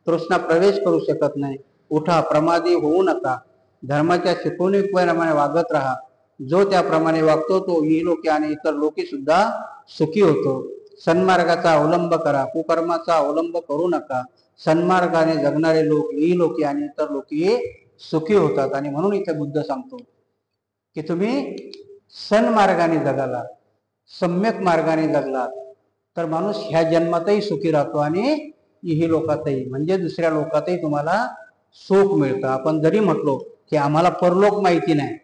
Speaker 1: तृष्णा प्रवेश करू शकत नाही. उठा, प्रमादी होऊ नका. धर्माच्या शिकवणीप्रमाणे वागत राहा. जो त्याप्रमाणे वागतो तो इहलोकी आणि इतर लोकी सुद्धा सुखी होतो. सन्मार्गाचा अवलंब करा, कुकर्माचा अवलंब करू नका. सन्मार्गाने जगणारे लोक इहलोकी आणि इतर लोकी सुखी होतात. आणि म्हणून इथे बुद्ध सांगतो की तुम्ही सन्मार्गाने जगाला, सम्यक मार्गाने जगलात तर माणूस ह्या जन्मातही सुखी राहतो आणि इहलोकातही म्हणजे दुसऱ्या लोकातही तुम्हाला सुख मिळतं. आपण जरी म्हटलो की आम्हाला परलोक माहिती नाही,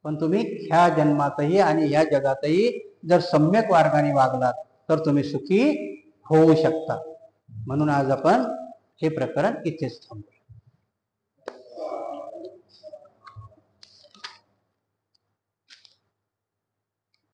Speaker 1: पण तुम्ही ह्या जन्मातही आणि ह्या जगातही जर सम्यक मार्गाने वागलात तर तुम्ही सुखी होऊ शकता. म्हणून आज आपण हे प्रकरण इथेच थांबू.